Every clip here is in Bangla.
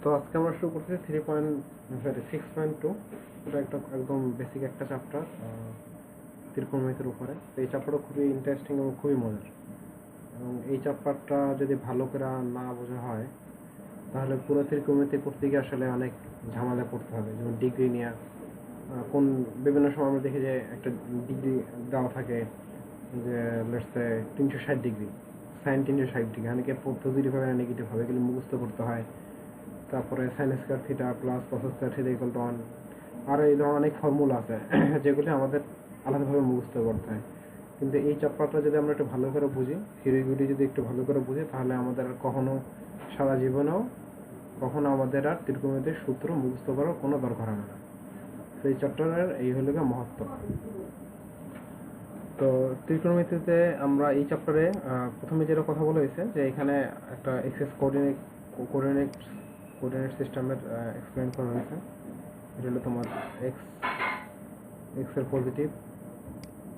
তো আজকে আমরা শুরু করছি 6.2। এটা একটা একদম বেসিক একটা চ্যাপ্টার ত্রিকোণমিতির উপরে। তো এই চ্যাপ্টারটা খুবই ইন্টারেস্টিং এবং খুবই মজার। এবং এই চ্যাপ্টারটা যদি ভালো করে না বোঝা হয় তাহলে পুরো ত্রিকোণমিতি করতে গিয়ে আসলে অনেক ঝামেলা পড়তে হবে। যেমন ডিগ্রি নিয়ে কোন বিভিন্ন সময় আমরা দেখি যে একটা ডিগ্রি দেওয়া থাকে যে let's say 360 degree, sine 360 degree, অনেকে পজিটিভ হবে না নেগেটিভ হবে, এগুলো মুখস্থ করতে হয়। তারপরে sine square theta plus cos square theta equal to 1, আর এই ধরনের অনেক ফর্মুলা আছে যেগুলি আমাদের আলাদাভাবে মুখস্থ করতে হয়। কিন্তু এই চ্যাপ্টারটা যদি আমরা একটু ভালো করে বুঝি, থিওরিগুলি যদি একটু ভালো করে বুঝি, তাহলে আমাদের আর কখনো সারা জীবনেও কখনো আমাদের আর ত্রিকোণমিতির সূত্র মুখস্থ করার কোনো দরকার হবে না। তো এই চ্যাপ্টারের এই হলো গিয়ে মহত্ব। তো ত্রিকোণমিতিতে আমরা এই চ্যাপ্টারে প্রথমে যেটা কথা বলা হয়েছে যে এখানে একটা এক্সেস কোঅর্ডিনেট সিস্টেমের এক্সপ্লেন করা হয়েছে। এটা হলো তোমার এক্স এর পজিটিভ,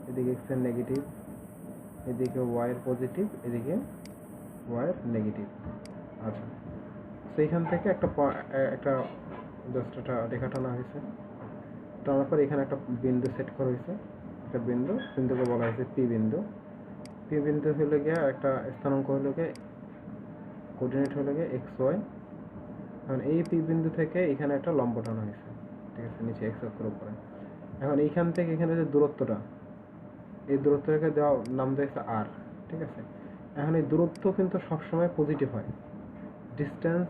এদিকে এক্স এর নেগেটিভ, এদিকে ওয়াই এর পজিটিভ, এদিকে ওয়াই এর নেগেটিভ। আচ্ছা, সেইখান থেকে একটা জাস্ট একটা রেখা টানা হয়েছে। টানার পর এখানে একটা বিন্দু সেট করা হয়েছে। একটা বিন্দুকে বলা হয়েছে পি বিন্দু। পি বিন্দু হলো গিয়ে একটা স্থানাঙ্ক হলো গিয়ে কোঅর্ডিনেট হলো গিয়ে এক্স ওয়াই। এখন এই পি বিন্দু থেকে এখানে একটা লম্ব টানা হয়েছে, ঠিক আছে, নিচে এক্স অক্ষের উপরে। এখন এইখান থেকে এখানে যে দূরত্বটা, এই দূরত্বটাকে দেওয়া নাম দিয়েছে আর, ঠিক আছে। এখন এই দূরত্ব কিন্তু সবসময় পজিটিভ হয়। ডিস্টেন্স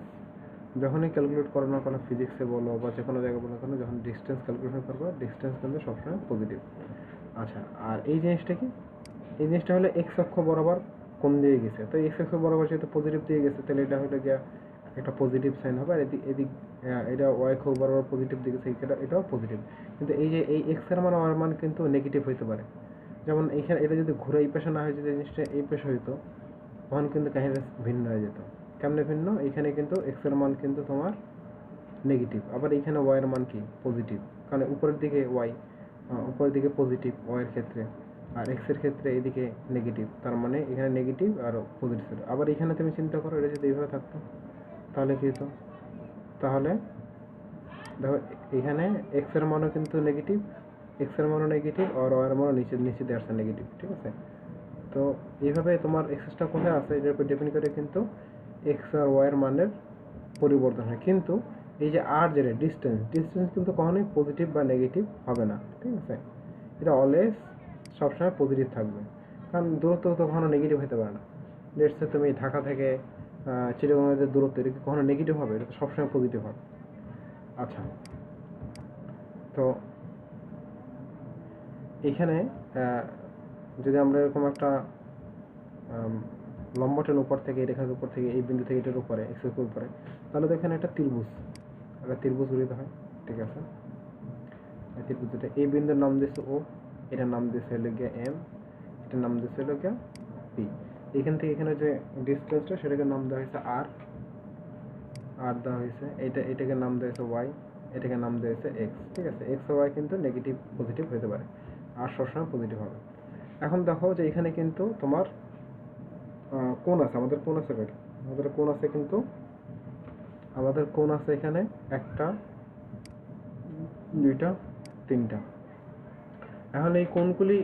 যখনই ক্যালকুলেট করো না কোনো ফিজিক্সে বলো বা যে কোনো জায়গায় বলো কেন, যখন ডিস্টেন্স ক্যালকুলেশন করবো ডিস্টেন্স কিন্তু সবসময় পজিটিভ। আচ্ছা, আর এই জিনিসটা কি, এই জিনিসটা হলো এক্স অক্ষ বরাবর কোণ দিয়ে গেছে। তো এক্স অক্ষ বরাবর যেহেতু পজিটিভ দিয়ে গেছে, তাহলে এটা হলো গিয়া একটা পজিটিভ সাইন হবে। আর এদিক এটা ওয়াই অক্ষ বরাবর পজিটিভ দিকে, এটাও পজিটিভ। কিন্তু এই যে এই এক্স এর মান ওয়াই এর মান কিন্তু নেগেটিভ হইতে পারে। যেমন এইখানে এটা যদি ঘুরে এই পাশে না হয়, যদি জিনিসটা এই পাশে হইতো, তখন কিন্তু কাহিনীটা ভিন্ন হয়ে যেত। কেমনে ভিন্ন? এইখানে কিন্তু এক্স এর মান কিন্তু তোমার নেগেটিভ, আবার এইখানে ওয়াই এর মান কি পজিটিভ, কারণ উপরের দিকে ওয়াই, উপরের দিকে পজিটিভ ওয়াই এর ক্ষেত্রে, আর এক্স এর ক্ষেত্রে এদিকে নেগেটিভ। তার মানে এখানে নেগেটিভ আর পজিটিভ। আবার এখানে তুমি চিন্তা করো, এটা যদি এইভাবে থাকতো তাহলে কি হতো? তাহলে দেখো এখানে এক্স এর মানও কিন্তু নেগেটিভ, এক্স এর মানও নেগেটিভ, আর ওয়াই এর মানও নিচে নিচে দিয়ে আসছে নেগেটিভ, ঠিক আছে। তো এইভাবে তোমার এক্সেসটা কোথায় আছে এটার উপর ডিপেন্ড করে কিন্তু এক্স আর ওয়াই এর মানের পরিবর্তন হয়। কিন্তু এই যে আর যেটা ডিস্টেন্স কিন্তু কখনোই পজিটিভ বা নেগেটিভ হবে না, ঠিক আছে। এটা অলওয়েজ সবসময় পজিটিভ থাকবে, কারণ দূরত্ব তো কখনো নেগেটিভ হতে পারে না। লেটস সে তুমি ঢাকা থেকে চিটাগংয়ের যে দূরত্ব, এটা কি কখনো নেগেটিভ হবে? এটা তো সবসময় পজিটিভ হবে। আচ্ছা, তো এখানে যদি আমরা এরকম একটা লম্বটের উপর থেকে, এই রেখার উপর থেকে, এই বিন্দু থেকে এটার উপরে এক্স এর উপরে, তাহলে তো এখানে একটা ত্রিভুজ গঠিত হয়, ঠিক আছে। এই ত্রিভুজটা এই বিন্দুর নাম দিয়েছে ও, এটার নাম দিয়েছে হলো গিয়ে এম, এটার নাম দিয়েছে হলো গিয়ে পি। এখান থেকে এখানে যে ডিস্টেন্সটা, সেটাকে নাম দেওয়া হয়েছে আর দেওয়া হয়েছে। এটাকে নাম দেওয়া হয়েছে ওয়াই, এটাকে নাম দেওয়া হয়েছে এক্স, ঠিক আছে। এক্স ও ওয়াই কিন্তু নেগেটিভ পজিটিভ হতে পারে, আর সবসময় পজিটিভ হবে। এখন দেখো যে এখানে কিন্তু তোমার কোণ আছে, আমাদের কোণ আছে কয়টা? আমাদের কোণ আছে এখানে একটা, দুইটা, তিনটা। এখন এই কোণগুলি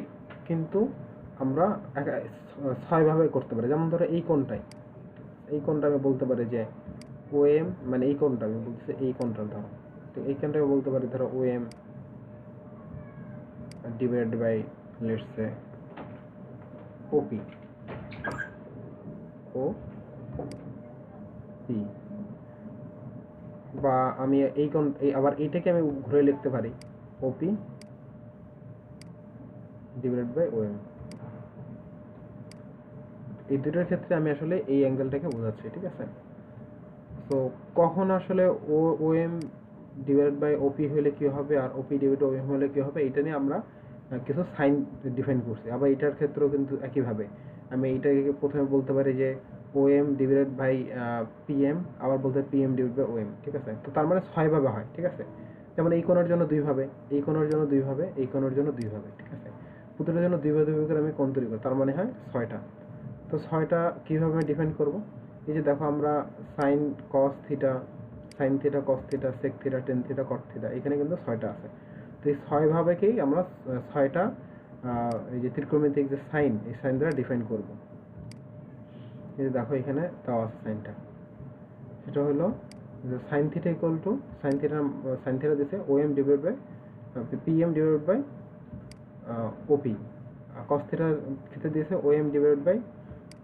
কিন্তু আমরা 6 ভাবে করতে পারি। যেমন ধরো এই কোণটা আমি বলতে পারি যে ও এম, মানে এই কোণটা আমি বলতেছি, এই কোণটা ধরো, তো এই কোণটা আমি বলতে পারি ধরো O M divide by let's say OP, O P. বা আমি এই কোণ, আবার এইটাকে আমি ঘুরে লিখতে পারি ওপি ডিভাইড বাই ও এম। এই দুটোর ক্ষেত্রে আমি আসলে এই অ্যাঙ্গেলটাকে বোঝাচ্ছি, ঠিক আছে। তো কখন আসলে ও এম ডিভাইড বাই ওপি হলে কি হবে, আর ওপি ডিভাইড ও এম হলে কি হবে, এটা নিয়ে আমরা কিছু সাইন ডিফাইন করছি। আবার এটার ক্ষেত্রেও কিন্তু একইভাবে আমি এইটাকে প্রথমে বলতে পারি যে O M divide by P M, আবার বলতে P M divide by O M, ঠিক আছে। তো তার মানে 6 ভাবে হয়, ঠিক আছে। যেমন এই কোণের জন্য 2 ভাবে, এই কোণের জন্য 2 ভাবে, এই কোণের জন্য 2 ভাবে, ঠিক আছে। প্রতিটার জন্য 2 ভাবে করে আমি কোণ তৈরি করি, তার মানে হয় 6টা। তো 6টা কীভাবে ডিফাইন করব? এই যে দেখো আমরা sine cos theta, sine theta, cos theta, sec theta, tan theta, cot theta, এখানে কিন্তু 6টা আছে। তো এই 6 ভাবেকেই আমরা 6টা এই যে ত্রিকোণমিতিক যে সাইন, এই সাইন দ্বারা ডিফাইন করব। এই যে দেখো এখানে দেওয়া আছে সাইনটা, সেটা হলো যে sine theta equal to sine theta দিছে OM divide by PM divide by OP. Cos থিটার ক্ষেত্রে দিয়েছে OM divide by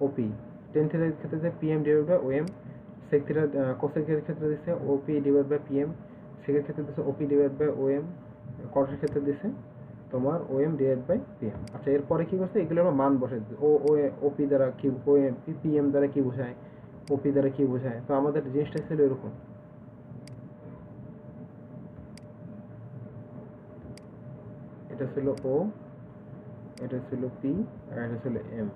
OP. Tan থিটার ক্ষেত্রে দিয়েছে PM divide by OM. Sec থিটার কোসেকের ক্ষেত্রে দিয়েছে ওপি ডিভাইড বাই পিএম। সেকের ক্ষেত্রে দিয়েছে ওপি ডিভাইড বাই ওএম। কটের ক্ষেত্রে দিয়েছে তোমার ওএম ডিভাইড বাই পিএম। আচ্ছা, এরপরে কি করছে, এগুলো আমরা মান বসে ওপি দ্বারা কি, ওএম পিএম দ্বারা কি বোঝায়, ওপি দ্বারা কি বোঝায়। তো আমাদের জিনিসটা ছিল এরকম, এটা ছিল ও, এটা ছিল পি, আর এটা ছিল এম।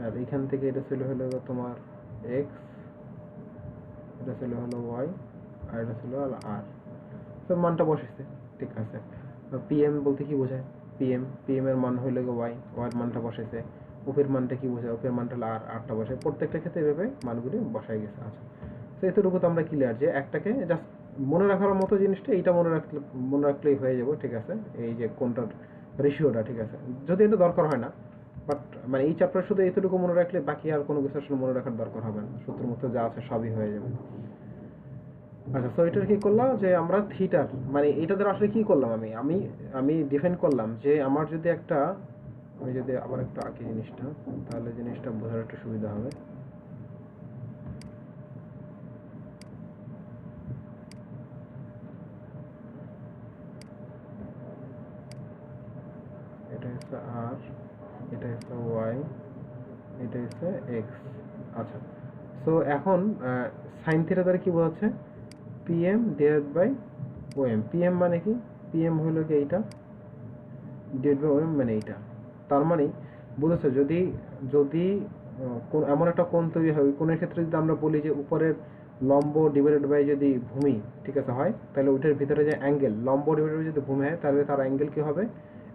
আর এখান থেকে এটা ছিল হলো তোমার এক্স, এটা ছিল হলো ওয়াই, আর এটা ছিল হলো আর। তো মানটা বসেছে, ঠিক আছে। পিএম বলতে কি বোঝায়, পিএম এর মান হইল ওয়াই, ওয়াই এর মানটা বসেছে। ওপের মানটা কি বোঝায়, ওপের মানটা হলো আর, আরটা বসে। প্রত্যেকটা ক্ষেত্রে এভাবে মানগুলি বসাই গেছে। আচ্ছা, তো এতটুকু তো আমরা ক্লিয়ার যে একটাকে জাস্ট মনে রাখার মতো জিনিসটা এইটা মনে রাখলেই হয়ে যাবে, ঠিক আছে। এই যে কোনটার রেশিওটা, ঠিক আছে, যদি এটা দরকার হয় না, বাট মানে এই চ্যাপ্টার শুধু এতটুকু মনে রাখলে বাকি আর কোনো কিছু আসলে মনে রাখার দরকার হবে না, সূত্রের মধ্যে যা আছে সবই হয়ে যাবে। আচ্ছা, তো এটার কি করলাম যে আমরা থিটার মানে এটা দ্বারা আসলে কি করলাম, আমি আমি আমি ডিফাইন করলাম যে আমার যদি একটা, আমি যদি আবার একটু আঁকি জিনিসটা, তাহলে জিনিসটা বোঝার একটু সুবিধা হবে। এটা হচ্ছে আর, এটা হচ্ছে ওয়াই, এটা হচ্ছে এক্স। আচ্ছা, সো এখন সাইন থিটা দ্বারা কি বোঝাচ্ছে, PM divide by OM. PM মানে কি, পিএম হলো কি এইটা, ডিভাইড বাই ওএম মানে এইটা। তার মানে বুঝেছো, যদি যদি এমন একটা কোণ তৈরি হয়, কোণের ক্ষেত্রে যদি আমরা বলি যে উপরের লম্ব ডিভাইডেড বাই যদি ভূমি, ঠিক আছে, হয়, তাহলে ওইটার ভিতরে যে অ্যাঙ্গেল, লম্ব ডিভাইডেড বাই যদি ভূমি হয়, তাহলে তার অ্যাঙ্গেল কি হবে,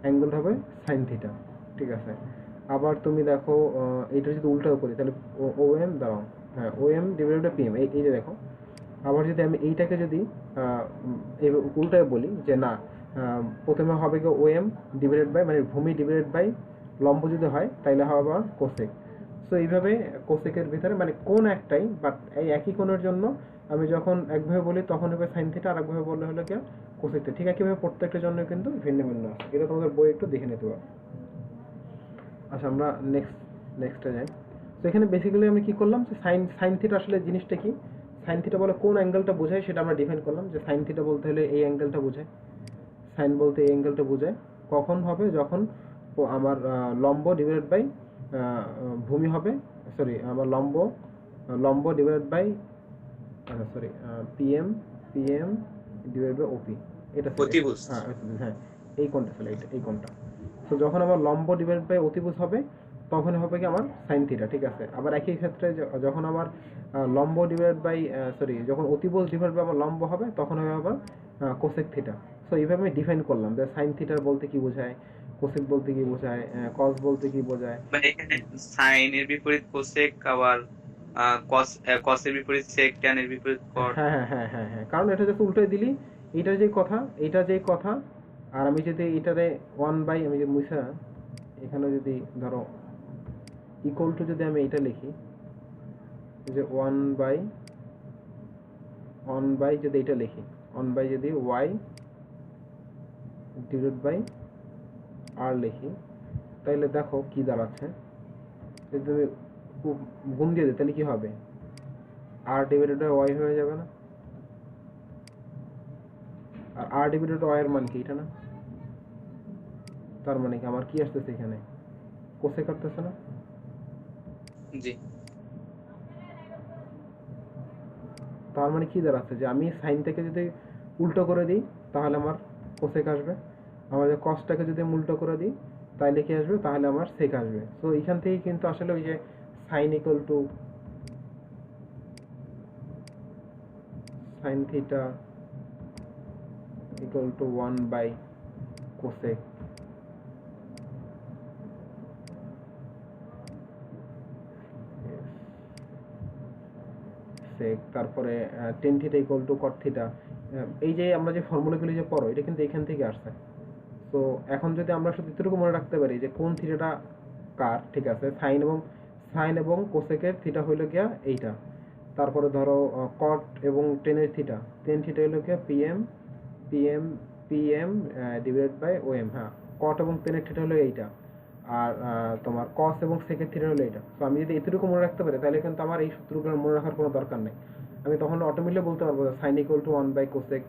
অ্যাঙ্গেল হবে সাইন থিটা, ঠিক আছে। আবার তুমি দেখো এইটা যদি উল্টাও করি, তাহলে ওএম দাঁড়াও, হ্যাঁ, ওএম ডিভাইডেড বাই পিএম, এই যে দেখো। আবার যদি আমি এইটাকে যদি উল্টায় বলি যে না, প্রথমে হবে কি ওএম ডিভাইডেড বাই মানে ভূমি ডিভাইডেড বাই লম্ব যদি হয়, তাইলে হবে আবার কোসেক। সো এইভাবে কোসেকের ভিতরে মানে কোন একটাই, বাট এই একই কোণের জন্য আমি যখন একভাবে বলি তখন হবে সাইন থিটা, আর একভাবে বললে হলো কি কোসেক থিটা। ঠিক একইভাবে প্রত্যেকটার জন্য কিন্তু ভিন্ন ভিন্ন আছে, এটা তোমাদের বই একটু দেখে নিতে পারো। আচ্ছা, আমরা নেক্সটে যাই। তো এখানে বেসিক্যালি আমি কি করলাম যে সাইন থিটা আসলে জিনিসটা কি, সাইন থিটা বলে কোন অ্যাঙ্গেলটা বোঝায় সেটা আমরা ডিফাইন করলাম, যে সাইন থিটা বলতে হলে এই অ্যাঙ্গেলটা বোঝায়, সাইন বলতে এই অ্যাঙ্গেলটা বোঝায়। কখন হবে, যখন আমার লম্ব ডিভাইডেড বাই ভূমি হবে, সরি আমার লম্ব divided by sorry PM PM divide by OP, এটা অতিভুজ। হ্যাঁ হ্যাঁ, এই কোণটা ছিল, এই কোণটা। তো যখন আমার লম্ব ডিভাইড বাই অতিভুজ হবে, তখন হবে কি আমার সাইন থিটা, ঠিক আছে। আবার একই ক্ষেত্রে যখন আমার লম্ব ডিভাইড বাই সরি যখন অতিভুজ ডিভাইড বাই আমার লম্ব হবে, তখন হবে আবার কোসেক থিটা। সো এইভাবে আমি ডিফাইন করলাম যে সাইন থিটার বলতে কি বোঝায়, কোসেক বলতে কি বোঝায়, কস বলতে কি বোঝায়। মানে এখানে সাইন এর বিপরীত কোসেক, আবার কসের বিপরীত সেক, ট্যান এর বিপরীত কট। হ্যাঁ হ্যাঁ হ্যাঁ হ্যাঁ হ্যাঁ, কারণ এটা জাস্ট উল্টোই দিলি, এইটা যে কথা, এইটা যে কথা। আর আমি যদি এটারে ওয়ান বাই, আমি যদি মুছা এখানে যদি ধরো ইকুয়াল টু যদি আমি এটা লিখি, যে ওয়ান বাই যদি এটা লিখি, ওয়ান বাই যদি ওয়াই ডিভাইড বাই আর লিখি, তাইলে দেখো কি দাঁড়াচ্ছে, যদি তুমি গুণ দিয়ে দিই তাহলে কি হবে, আর ডিভাইডেড বাই ওয়াই হয়ে যাবে না। আর আর ডিভাইডেড ওয়াই এর মান কি, এটা না, তার মানে কি আমার কি আসতেছে এখানে, কোসেক আসতেছে না। জি। তার মানে কি দাঁড়াচ্ছে, যে আমি সাইনটাকে যদি উল্টো করে দিই তাহলে আমার কোসেক আসবে, আমার যে কসটাকে যদি আমি উল্টো করে দিই তাহলে কি আসবে, তাহলে আমার সেক আসবে। তো এখান থেকে কিন্তু আসলে ওই যে sine equal to sine theta equal to one by cosec cosec, তারপরে tan theta equal to cot theta, এই যে আমরা যে ফর্মুলাগুলি যে পড়ো এটা কিন্তু এখান থেকে আসছে। তো এখন যদি আমরা শুধু এতটুকু মনে রাখতে পারি যে কোন থিটাটা কার, ঠিক আছে, সাইন এবং কোসেকের থিটা হইলো গিয়া এইটা, তারপরে ধরো কট এবং টেনের থিটা, টেন থিটা হইলো গিয়া PM PM PM divided by OM. হ্যাঁ, কট এবং টেনের থিটা হলো এইটা, আর তোমার কস এবং সেকের থিটা হলো এইটা। তো আমি যদি এতটুকু মনে রাখতে পারি তাহলে কিন্তু আমার এই সূত্রগুলো মনে রাখার কোনো দরকার নেই। আমি তখন অটোমেটিকলি বলতে পারবো sine equal to 1 by cosec,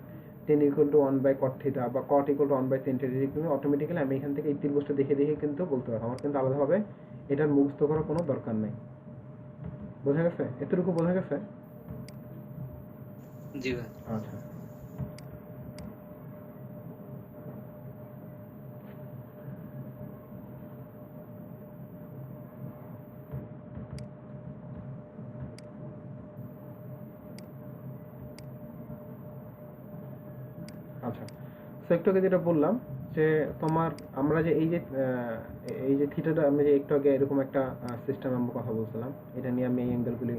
tan equal to 1 by cot theta, বা cot equal to 1 by tan theta. কিন্তু অটোমেটিক্যালি আমি এখান থেকে এই ত্রিভুজটা দেখে দেখে কিন্তু বলতে পারবো। আমার কিন্তু আলাদাভাবে এটার মুখস্থ করার কোনো দরকার নেই। বোঝা গেছে? এতটুকু বোঝা গেছে? জি ভাই। আচ্ছা, আচ্ছা। সো একটু আগে যেটা বললাম যে তোমার আমরা যে এই যে থিটাটা আমি যে একটু আগে এরকম একটা সিস্টেম আমরা কথা বলছিলাম, এটা নিয়ে আমি এই অ্যাঙ্গেলগুলি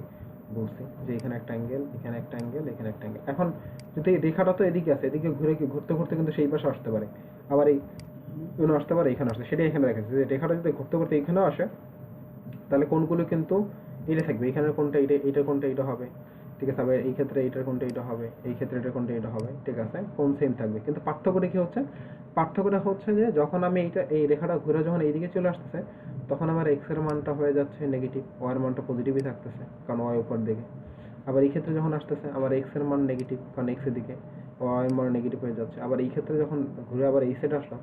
বলছি যে এখানে একটা অ্যাঙ্গেল, এখানে একটা অ্যাঙ্গেল, এখানে একটা অ্যাঙ্গেল। এখন যদি এই রেখাটা তো এদিকে আছে, এদিকে ঘুরতে ঘুরতে কিন্তু সেই পাশে আসতে পারে, আবার এই আসতে পারে, এখানে আসতে, সেটাই এখানে রেখেছে যে রেখাটা যদি ঘুরতে ঘুরতে এখানেও আসে তাহলে কোনগুলো কিন্তু এটা থাকবে, এখানের কোনটা এটা কোনটা এটা হবে, ঠিক আছে। আবার এই ক্ষেত্রে এটার কোনটা এটা হবে, এই ক্ষেত্রে এটার কোনটা এটা হবে, ঠিক আছে। কোন সেম থাকবে, কিন্তু পার্থক্যটা কি হচ্ছে? পার্থক্যটা হচ্ছে যে যখন আমি এই রেখাটা ঘুরে যখন এইদিকে চলে আসতেছে তখন আমার এক্স এর মানটা হয়ে যাচ্ছে নেগেটিভ, ওয়াই এর মানটা পজিটিভই থাকতেছে কারণ ওয়াই উপর দিকে। আবার এই ক্ষেত্রে যখন আসতেছে আমার এক্স এর মান নেগেটিভ কারণ এক্স এর দিকে, ওয়াই এর মান নেগেটিভ হয়ে যাচ্ছে। আবার এই ক্ষেত্রে যখন ঘুরে আবার এই সাইড আসলাম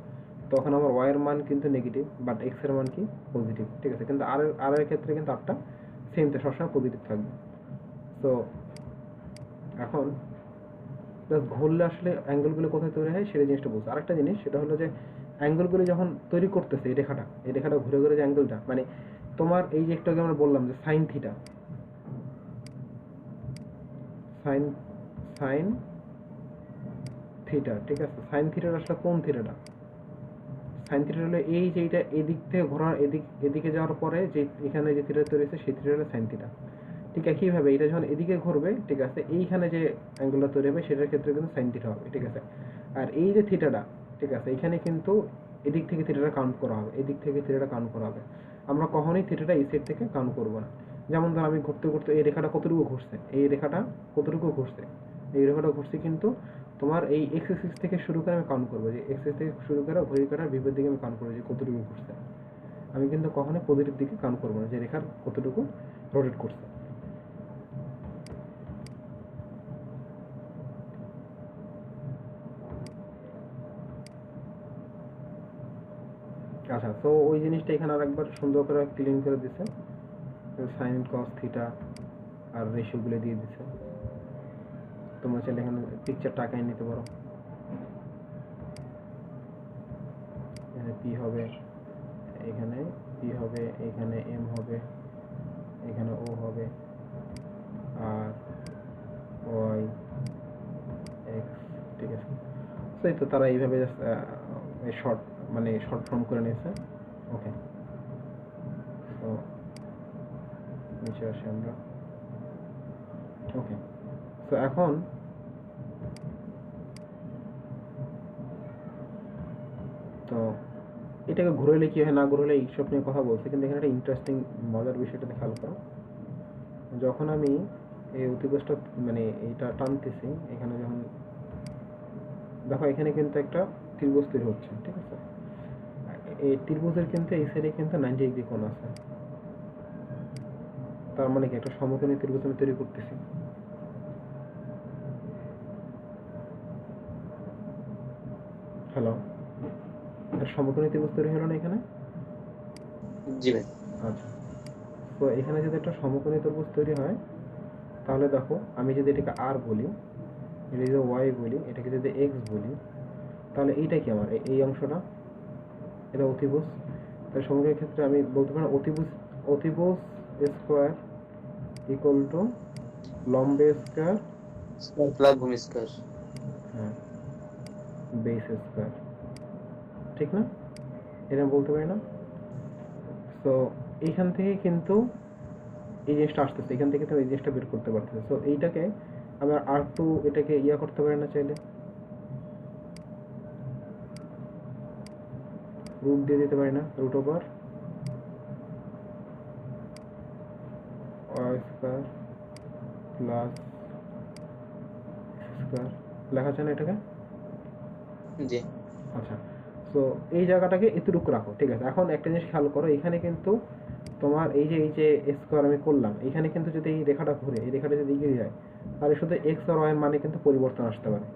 তখন আমার ওয়াই এর মান কিন্তু নেগেটিভ বাট এক্স এর মান কি পজিটিভ, ঠিক আছে। কিন্তু আর এর ক্ষেত্রে কিন্তু আরটা সেম, সবসময় পজিটিভ থাকবে। তো এখন জাস্ট ঘুরলে আসলে অ্যাঙ্গেলগুলো কোথায় তৈরি হয় সেটা জিনিসটা বলছে। আরেকটা জিনিস সেটা হলো যে অ্যাঙ্গেলগুলো যখন তৈরি করতেছে এই রেখাটা ঘুরে ঘুরে যে অ্যাঙ্গেলটা, মানে তোমার এই যে একটু আগে আমরা বললাম যে sine theta, sine sine theta, ঠিক আছে। সাইন থিটার আসলে কোন থিটাটা? সাইন থিটা হলো এই যে এটা এদিক থেকে ঘোরার এদিকে যাওয়ার পরে যে এখানে যে থিটা তৈরি হয়েছে সেই থিটা হলো সাইন থিটা। ঠিক একইভাবে এটা যখন এদিকে ঘুরবে, ঠিক আছে, এইখানে যে অ্যাঙ্গেলটা তৈরি হবে সেটার ক্ষেত্রে কিন্তু সাইন থিটা হবে, ঠিক আছে। আর এই যে থিটাটা, ঠিক আছে, এখানে কিন্তু এদিক থেকে থিটাটা কাউন্ট করা হবে, এদিক থেকে থিটাটা কাউন্ট করা হবে। আমরা কখনোই থিটাটা এই সাইড থেকে কাউন্ট করবো না। যেমন ধর আমি ঘুরতে ঘুরতে এই রেখাটা কতটুকু ঘুরছে, এই রেখাটা কতটুকু ঘুরছে, এই রেখাটা ঘুরছে কিন্তু তোমার এই এক্স এক্সিস থেকে শুরু করে আমি কাউন্ট করবো যে এক্স থেকে শুরু করে ঘড়ির কাটার বিপরীত দিকে আমি কাউন্ট করবো যে কতটুকু ঘুরছে। আমি কিন্তু কখনোই পজিটিভ দিকে কাউন্ট করবো না যে রেখার কতটুকু রোটেট করছে। আচ্ছা, তো ওই জিনিসটা এখানে আরেকবার সুন্দর করে ক্লিন করে দিছে, সাইন কস থিটা আর রেশিওগুলো দিয়ে দিছে। তোমরা চাইলে এখানে পিকচারটা আঁকাই নিতে পারো। এখানে পি হবে, এখানে পি হবে, এখানে এম হবে, এখানে ও হবে, আর ওয়াই এক্স, ঠিক আছে। সেই তো তারা এইভাবে শর্ট মানে শর্ট ফর্ম করে নিয়েছে। ওকে, তো নিচে আসি আমরা। ওকে, তো এখন তো এটাকে ঘুরাইলে কি হয় না ঘুরাইলে এইসব নিয়ে কথা বলছে, কিন্তু এখানে একটা ইন্টারেস্টিং মজার বিষয়টা খেয়াল করো। যখন আমি এই অতিভুজটা মানে এইটা টানতেছি, এখানে যখন দেখো এখানে কিন্তু একটা ত্রিভুজ তৈরি হচ্ছে, ঠিক আছে। এই ত্রিভুজের কিন্তু এই সাইডে কিন্তু 90 ডিগ্রি কোণ আছে, তার মানে কি একটা সমকোণী ত্রিভুজ আমি তৈরি করতেছি। হ্যালো, একটা সমকোণী ত্রিভুজ তৈরি হলো না এখানে? জি ভাই। আচ্ছা, তো এখানে যদি একটা সমকোণী ত্রিভুজ তৈরি হয় তাহলে দেখো আমি যদি এটাকে আর বলি, এটা যদি ওয়াই বলি, এটাকে যদি এক্স বলি, তাহলে এইটা কি আমার এই অংশটা এটা অতিভুজ। তাই সমকোণের ক্ষেত্রে আমি বলতে পারি অতিভুজ স্কোয়ার ইকুয়াল টু লম্ব স্কোয়ার প্লাস ভূমি স্কয়ার। হ্যাঁ বেস স্কোয়ার, ঠিক না? এটা বলতে পারি না? তো এইখান থেকে কিন্তু এই জিনিসটা আসতেছে, এখান থেকে তুমি এই জিনিসটা বের করতে পারতেছো। সো এইটাকে আমরা R2 এটাকে ইয়া করতে পারি না চাইলে, রুট দিয়ে দিতে পারি না, root over y square plus square লেখা যায় না এটাকে? জি আচ্ছা, সো এই জায়গাটাকে এতটুকু রাখো, ঠিক আছে। এখন একটা জিনিস খেয়াল করো, এখানে কিন্তু তোমার এই যে স্কোয়ার আমি করলাম, এখানে কিন্তু যদি এই রেখাটা ঘুরে, এই রেখাটা যদি এগিয়ে যায়, তাহলে শুধু এক্স আর ওয়াই এর মানে কিন্তু পরিবর্তন আসতে পারে।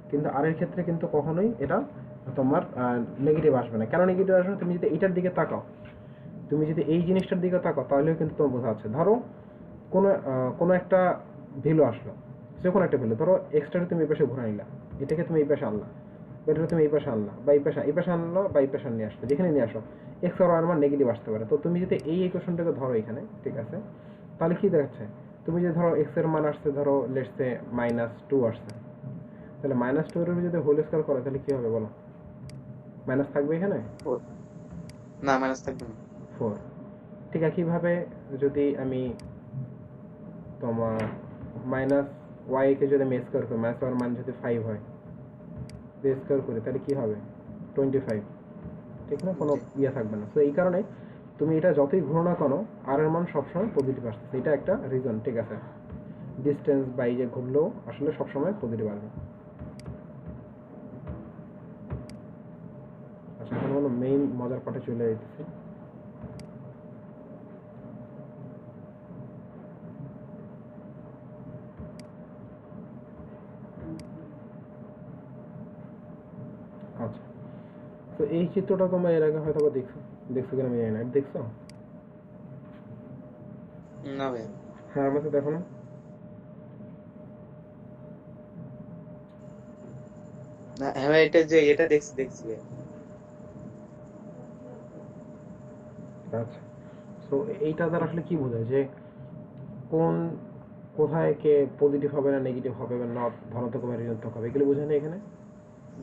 কিন্তু আর এর ক্ষেত্রে কিন্তু কখনোই এটা তোমার নেগেটিভ আসবে না। কেন নেগেটিভ আসবে না? তুমি যদি এইটার দিকে তাকাও, তুমি যদি এই জিনিসটার দিকে তাকাও, তাহলেও কিন্তু তোমার বোঝা যাচ্ছে। ধরো কোনো একটা ভ্যালু আসলো, যে কোনো একটা ভ্যালু, ধরো এক্সট্রাটা তুমি এই পাশে ঘুরে নিলা, এটাকে তুমি এই পাশে আনলা, এটা তুমি এই পাশে আনলা, বা এই পাশে আনলো, বা এই পাশে নিয়ে আসলো, যেখানে নিয়ে আসো, এক্স আর ওয়াই মান নেগেটিভ আসতে পারে। তো তুমি যদি এই ইকুয়েশনটাকে ধরো এখানে, ঠিক আছে, তাহলে কি দেখাচ্ছে, তুমি যে ধরো এক্স এর মান আসছে, ধরো লেটস সে -2 আসছে, তাহলে -2 এর যদি হোল স্কয়ার করে তাহলে কি হবে বলো? মাইনাস থাকবে এখানে 4, না মাইনাস থাকবে না। 4। ঠিক একইভাবে যদি আমি তোমার মাইনাস ওয়াই কে যদি আমি স্কয়ার করি, মাইনাস ওয়ার মান যদি 5 হয়, স্কয়ার করি, তাহলে কি হবে? 25, ঠিক না? কোনো জি ইয়ে থাকবে না। তো এই কারণে তুমি এটা যতই ঘুরো না কেন, আর এর মান সবসময় পজিটিভ আসছে, এটা একটা রিজন, ঠিক আছে। ডিস্টেন্স বাই যে ঘুরলেও আসলে সবসময় পজিটিভ আসবে। আচ্ছা, এখন হলো মেইন মজার পার্টে চলে যেতেছি। আচ্ছা, তো এই চিত্রটা তোমরা এর আগে হয়তো দেখছো কিনা আমি জানি না, দেখছো? না ভাই, হ্যাঁ, আমাকে দেখো না। না হ্যাঁ ভাই, এটা যে এটা দেখছি দেখছি ভাই। আচ্ছা, সো এইটা দ্বারা আসলে কি বোঝায় যে কোন কোথায় কে পজিটিভ হবে না নেগেটিভ হবে বা নট ধনাত্মক বা ঋণাত্মক হবে, এগুলো বোঝায় না এখানে।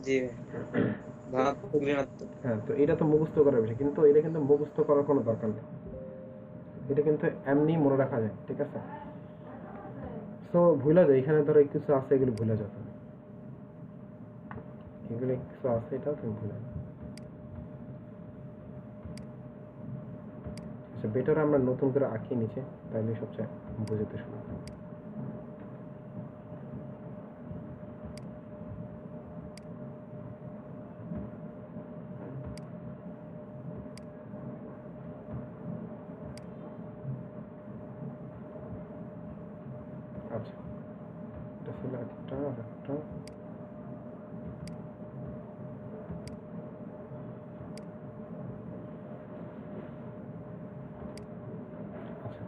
জি ভাই, ধনাত্মক ঋণাত্মক। হ্যাঁ, তো এটা তো মুখস্থ করার বিষয়, কিন্তু এটা কিন্তু মুখস্থ করার কোনো দরকার নেই, এটা কিন্তু এমনি মনে রাখা যায়, ঠিক আছে। সো ভুলে যায়, এখানে ধরো কিছু আছে, এগুলো ভুলে যাও তুমি, এগুলো কিছু আছে, এটাও তুমি ভুলে যাও। আচ্ছা, বেটার আমরা নতুন করে আঁকি নিচে, তাহলে সবচেয়ে বুঝতে সুবিধা হবে। আচ্ছা, এটা ছিল একটা, আরেকটা। আচ্ছা,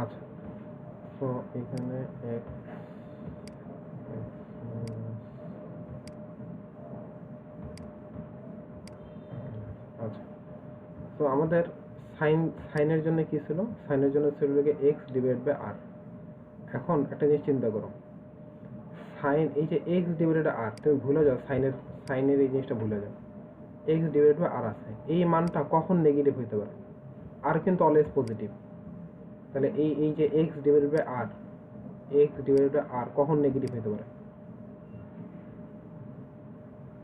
আচ্ছা, তো এখানে এক, আচ্ছা, তো আমাদের সাইনের জন্য কি ছিল? সাইনের জন্য ছিল এক্স ডিভাইড বাই আর। এখন একটা জিনিস চিন্তা করো, সাইন এই যে এক্স ডিভাইডেড আর, তুমি ভুলে যাও সাইনের এই জিনিসটা ভুলে যাও, এক্স ডিভাইড বাই আর আছে, এই মানটা কখন নেগেটিভ হইতে পারে? আর কিন্তু অলওয়েজ পজিটিভ। তাহলে এই যে X divide by R, X divide by R কখন নেগেটিভ হইতে পারে?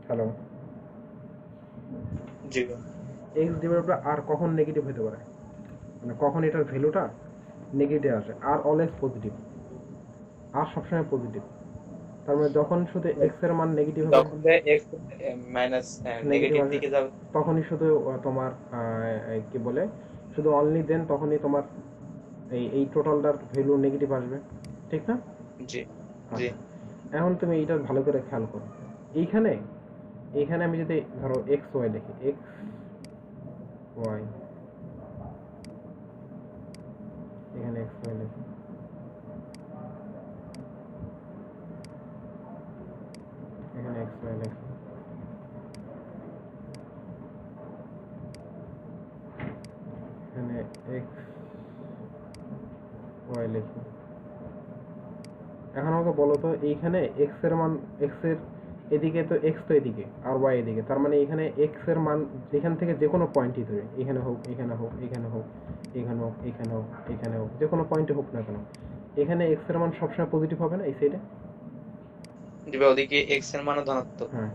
হ্যালো, জি ভাই, এক্স ডিভাইড বাই আর কখন নেগেটিভ হতে পারে, মানে কখন এটার ভ্যালুটা নেগেটিভ আসে? আর অলওয়েজ পজিটিভ, আর সবসময় পজিটিভ। তার মানে যখন শুধু এক্স এর মান নেগেটিভ হবে, যখন ভাই এক্স মাইনাস নেগেটিভ নেগেটিভ আসে, দিকে যাবে। তখনই শুধু তোমার কি বলে, শুধু অনলি দেন তখনই তোমার এই টোটালটার ভ্যালু নেগেটিভ আসবে, ঠিক না? জি জি আচ্ছা, এখন তুমি এইটা ভালো করে খেয়াল করো, এইখানে এইখানে আমি যদি ধরো এক্স ওয়াই লিখি, এক্স ওয়াই, এখানে এক্স ওয়াই লিখি, এখানে এক্স ওয়াই লিখি, এখানে এক্স ওয়াই লিখি। এখন আমাকে বলো তো এইখানে এক্স এর মান, এক্স এর এদিকে তো এক্স তো এদিকে আর ওয়াই এদিকে, তার মানে এখানে এক্স এর মান এখান থেকে যে কোনো পয়েন্টই ধরে, এখানে হোক এখানে হোক এখানে হোক এখানে হোক এখানে হোক এখানে হোক, যে কোনো পয়েন্টে হোক না কেন, এখানে এক্স এর মান সবসময় পজিটিভ হবে না এই সাইডে? দিবে ওদিকে এক্স এর মানও ধনাত্মক, হ্যাঁ।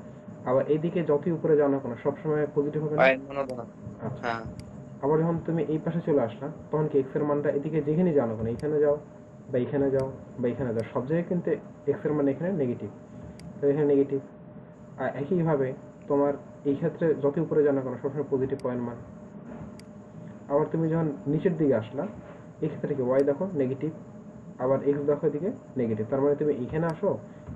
আবার এইদিকে যতই উপরে যাও না কেন সবসময় পজিটিভ হবে না? ওয়াই এর মানও ধনাত্মক। আচ্ছা। হ্যাঁ, আবার যখন তুমি এই পাশে চলে আসলা তখন কি এক্স এর মানটা এদিকে যেখানেই যাও না কেন, এখানে যাও বা এখানে যাও বা এখানে যাও, সব জায়গায় কিন্তু এক্স এর মান এখানে নেগেটিভ, তো এখানে নেগেটিভ। আর একইভাবে তোমার এই ক্ষেত্রে যত উপরে যাও না কেন সবসময় পজিটিভ পয়েন্ট মান। আবার তুমি যখন নিচের দিকে আসলা এই ক্ষেত্রে কি ওয়াই দেখো নেগেটিভ, আবার এক্স দেখো এদিকে নেগেটিভ, তার মানে তুমি এখানে আসো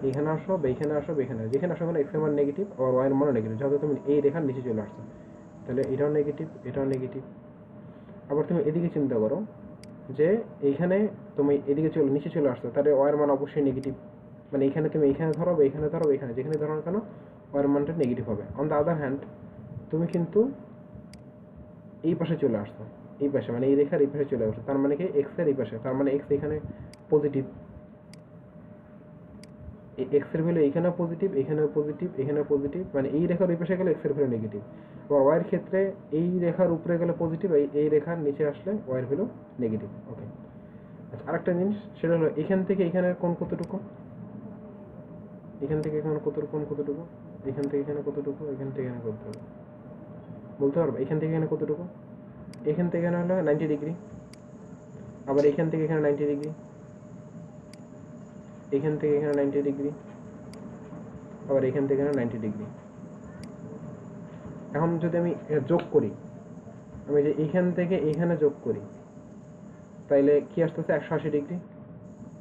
এখানে আসো বা এখানে আসো বা এখানে, যেখানে আসো কেন এক্স এর মান নেগেটিভ আবার ওয়াই এর মানও নেগেটিভ, যেহেতু তুমি এই রেখার নিচে চলে আসছো, তাহলে এটাও নেগেটিভ এটাও নেগেটিভ। আবার তুমি এদিকে চিন্তা করো যে এইখানে তুমি এদিকে নিচে চলে আসছো, তাহলে ওয়াই এর মান অবশ্যই নেগেটিভ, মানে এখানে তুমি এখানে ধরো বা এখানে ধরো বা এখানে, যেখানে ধরো না কেন ওয়াই এর মানটা নেগেটিভ হবে। অন দ্য আদার হ্যান্ড তুমি কিন্তু এই পাশে চলে আসছো, এই পাশে মানে এই রেখার এই পাশে চলে আসছো, তার মানে কি এক্স এর এই পাশে, তার মানে এক্স এখানে পজিটিভ, এক্স এর ভ্যালু এখানেও পজিটিভ এখানেও পজিটিভ এখানেও পজিটিভ, মানে এই রেখার এই পাশে গেলে এক্স এর ভ্যালু নেগেটিভ। আবার ওয়াই এর ক্ষেত্রে এই রেখার উপরে গেলে পজিটিভ, এই রেখার নিচে আসলে ওয়াই এর ভ্যালু নেগেটিভ। ওকে। আচ্ছা, আরেকটা জিনিস সেটা হলো এখান থেকে এখানে কোণ কতটুকু, এখান থেকে এখানে কতটুকু, কতটুকু, এখান থেকে এখানে কতটুকু, এখান থেকে এখানে কতটুকু বলতে পারবো? এখান থেকে এখানে কতটুকু, এখান থেকে এখানে হলো 90 ডিগ্রি, আবার এখান থেকে এখানে 90 ডিগ্রি, এখান থেকে এখানে 90 ডিগ্রি, আবার এখান থেকে এখানে 90 ডিগ্রি। এখন যদি আমি যোগ করি, আমি যে এখান থেকে এখানে যোগ করি তাইলে কি আসতেছে 180 ডিগ্রি,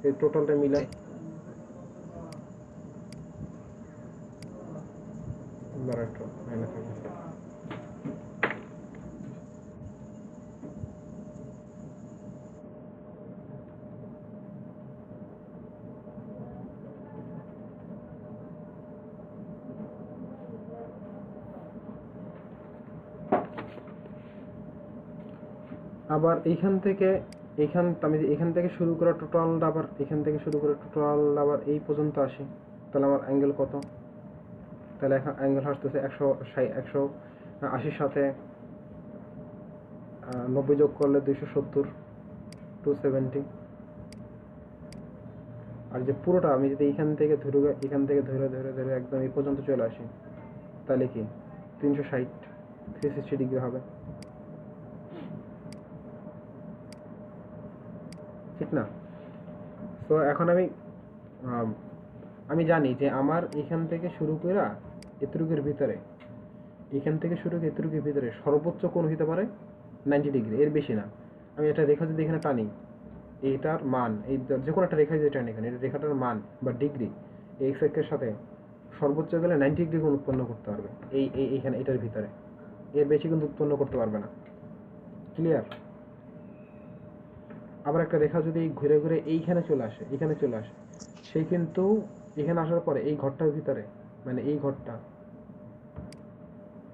এই টোটালটা মিলা। আবার এইখান থেকে আমি এখান থেকে শুরু করে টোটালটা আবার এখান থেকে শুরু করে টোটাল আবার এই পর্যন্ত আসি, তাহলে আমার অ্যাঙ্গেল কত? তাহলে এখন অ্যাঙ্গেল আসতেছে 180 সাথে 90 যোগ করলে 270, 270। আর যে পুরোটা আমি যদি এখান থেকে ধরে ধরে ধরে একদম এই পর্যন্ত চলে আসি তাহলে কি 360, 360 ডিগ্রি হবে, ঠিক না? তো এখন আমি জানি যে আমার এখান থেকে শুরু করে এতটুকুর ভিতরে, এখান থেকে শুরু করে এতটুকুর ভিতরে সর্বোচ্চ কোণ হতে পারে 90 ডিগ্রি, এর বেশি না। আমি একটা রেখা যদি এখানে টানি, এইটার মান এই যে কোনো একটা রেখা যদি টানি এখানে, এই রেখাটার মান বা ডিগ্রি এক্স এর সাথে সর্বোচ্চ গেলে 90 ডিগ্রি কোণ উৎপন্ন করতে পারবে এইখানে এটার ভিতরে, এর বেশি কিন্তু উৎপন্ন করতে পারবে না। ক্লিয়ার? আবার একটা রেখা যদি ঘুরে ঘুরে এইখানে চলে আসে, এখানে চলে আসে, সেই কিন্তু এখানে আসার পরে এই ঘরটার ভিতরে, মানে এই ঘরটা